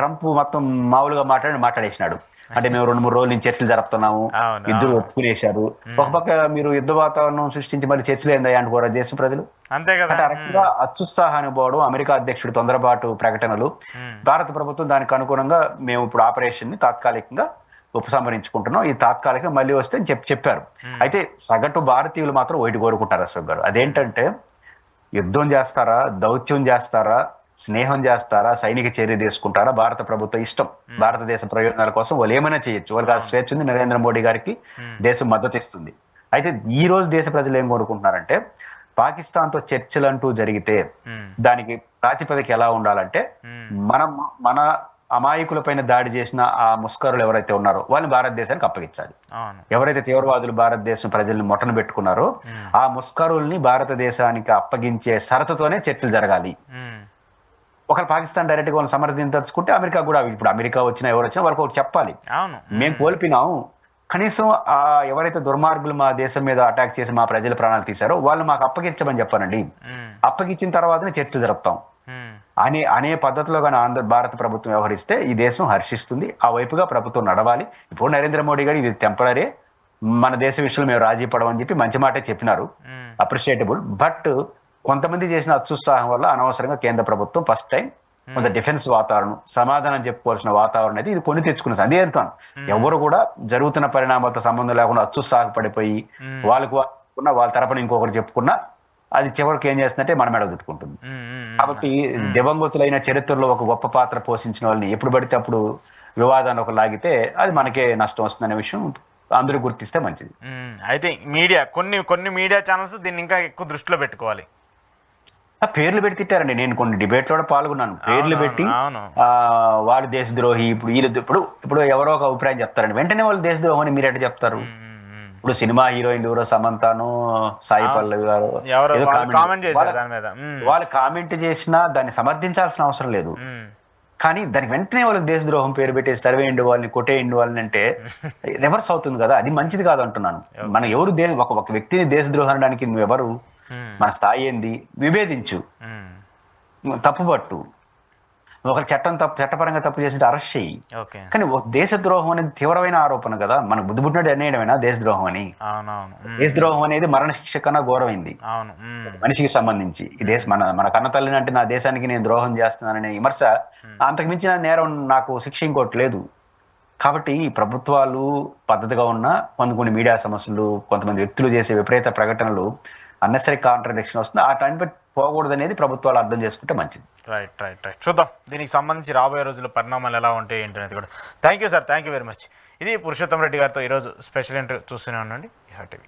ట్రంప్ మొత్తం మామూలుగా మాట్లాడేసినాడు. అంటే మేము 2-3 రోజుల నుంచి చర్చలు జరుపుతున్నాము, ఇద్దరు ఒప్పుకునేశారు. ఒక పక్క మీరు యుద్ధ వాతావరణం సృష్టించి మరి చర్చలు ఏందా అనుకోరా దేశ ప్రజలు? అంతే కదా. అంటే రకంగా అత్యుత్సాహాన్ని పోవడం, అమెరికా అధ్యక్షుడు తొందరపాటు ప్రకటనలు, భారత ప్రభుత్వం దానికి అనుగుణంగా మేము ఇప్పుడు ఆపరేషన్ ని తాత్కాలికంగా ఉపసంహరించుకుంటున్నాం, ఇది తాత్కాలికంగా మళ్ళీ వస్తే చెప్పారు. అయితే సగటు భారతీయులు మాత్రం ఒకటి కోరుకుంటారు అశోక్ గారు, అదేంటంటే యుద్ధం చేస్తారా, దౌత్యం చేస్తారా, స్నేహం చేస్తారా, సైనిక చర్య తీసుకుంటారా, భారత ప్రభుత్వం ఇష్టం, భారతదేశ ప్రయోజనాల కోసం వాళ్ళు ఏమైనా చేయొచ్చు, వాళ్ళకి ఆ స్వేచ్ఛ ఉంది. నరేంద్ర మోడీ గారికి దేశం మద్దతు ఇస్తుంది. అయితే ఈ రోజు దేశ ప్రజలు ఏం కోరుకుంటున్నారంటే, పాకిస్తాన్ తో చర్చలు అంటూ జరిగితే దానికి ప్రాతిపదిక ఎలా ఉండాలంటే, మన అమాయకుల పైన దాడి చేసిన ఆ ముస్కరులు ఎవరైతే ఉన్నారో వాళ్ళని భారతదేశానికి అప్పగించాలి. ఎవరైతే తీవ్రవాదులు భారతదేశం ప్రజల్ని మొట్టను పెట్టుకున్నారో ఆ ముస్కరుల్ని భారతదేశానికి అప్పగించే షరతుతోనే చర్చలు జరగాలి. ఒకవేళ పాకిస్తాన్ డైరెక్ట్గా వాళ్ళని సమర్థించదలుచుకుంటే అమెరికా కూడా, ఇప్పుడు అమెరికా వచ్చినా ఎవరు వచ్చినా వాళ్ళకి ఒకటి చెప్పాలి, అవును. మేము కోల్పోయినాం, కనీసం ఎవరైతే దుర్మార్గులు మా దేశం మీద అటాక్ చేసి మా ప్రజల ప్రాణాలు తీశారో వాళ్ళు మాకు అప్పగించమని చెప్పానండి. అప్పగించిన తర్వాతనే చర్చలు జరుపుతాం అనే పద్ధతిలో కానీ భారత ప్రభుత్వం వ్యవహరిస్తే ఈ దేశం హర్షిస్తుంది. ఆ వైపుగా ప్రభుత్వం నడవాలి. ఇప్పుడు నరేంద్ర మోడీ గారు ఇది టెంపరీ, మన దేశ విషయంలో మేము రాజీ పడమని చెప్పి మంచి మాటే చెప్పినారు, అప్రిషియేటబుల్. బట్ కొంతమంది చేసిన అత్యుత్సాహం వల్ల అనవసరంగా కేంద్ర ప్రభుత్వం ఫస్ట్ టైం కొంత డిఫెన్స్ వాతావరణం, సమాధానం చెప్పుకోవాల్సిన వాతావరణం అయితే ఇది కొని తెచ్చుకున్న అదే అంటాను. ఎవరు కూడా జరుగుతున్న పరిణామాలతో సంబంధం లేకుండా అత్యుత్సాహపడిపోయి వాళ్ళకు వాళ్ళ తరపున ఇంకొకరు చెప్పుకున్నా అది చివరికి ఏం చేస్తుందంటే మన మెడ చుట్టుకుంటుంది. కాబట్టి దివంగతులైన చరిత్రలో ఒక గొప్ప పాత్ర పోషించిన వాళ్ళని ఎప్పుడు పడితే అప్పుడు వివాదాన్ని ఒక లాగితే అది మనకే నష్టం వస్తుందనే విషయం అందరూ గుర్తిస్తే మంచిది. అయితే మీడియా కొన్ని మీడియా ఛానల్స్ దీన్ని ఇంకా ఎక్కువ దృష్టిలో పెట్టుకోవాలి. పేర్లు పెట్టి తిట్టారండి. నేను కొన్ని డిబేట్లో పాల్గొన్నాను. పేర్లు పెట్టి వాడు దేశద్రోహి, ఇప్పుడు ఎవరో ఒక అభిప్రాయం చెప్తారండి, వెంటనే వాళ్ళు దేశద్రోహం అని మీరు ఎట్లా చెప్తారు? ఇప్పుడు సినిమా హీరోయిన్ ఎవరో సమంతాను, సాయి పల్లవి గారు వాళ్ళు కామెంట్ చేసినా దాన్ని సమర్థించాల్సిన అవసరం లేదు. కానీ దానికి వెంటనే వాళ్ళకి దేశద్రోహం పేరు పెట్టేసి తరివేయండి వాళ్ళని, కొట్టేయండి వాళ్ళని అంటే రివర్స్ అవుతుంది కదా, అది మంచిది కాదు అంటున్నాను. మనం ఎవరు ఒక వ్యక్తిని దేశద్రోహం అనడానికి నువ్వెవరు, మన స్థాయి ఏంది, విభేదించు, తప్పుపట్టు. ఒకరు చట్టపరంగా తప్పు చేసింటే అరెస్ట్ చెయ్యి. కానీ దేశద్రోహం అనేది తీవ్రమైన ఆరోపణ కదా, మనకు బుద్ధి పుట్టినట్టు అనేయడమేనా దేశద్రోహం అని? దేశద్రోహం అనేది మరణశిక్ష కన్నా ఘోరమైంది మనిషికి సంబంధించి. ఈ దేశం మన కన్న తల్లిని అంటే నా దేశానికి నేను ద్రోహం చేస్తున్నాననే విమర్శ, అంతకు మించిన నేరం నాకు శిక్ష ఇంకోటి లేదు. కాబట్టి ఈ ప్రభుత్వాలు పద్ధతిగా ఉన్న కొన్ని మీడియా సమస్యలు, కొంతమంది వ్యక్తులు చేసే విపరీత ప్రకటనలు అన్నెసరీ కాంట్రడిక్షన్ వస్తుంది. ఆ టైం పెట్టి పోకూడదు అనేది ప్రభుత్వాలు అర్థం చేసుకుంటే మంచిది. రైట్. చూద్దాం దీనికి సంబంధించి రాబోయే రోజుల్లో పరిణామాలు ఎలా ఉంటాయి ఏంటనేది కూడా. Thank you sir, thank you very much. ఇది పురుషోత్తం రెడ్డి గారితో ఈరోజు స్పెషల్ ఇంటర్వ్యూ చూస్తూనే ఉండండి. టీవీ.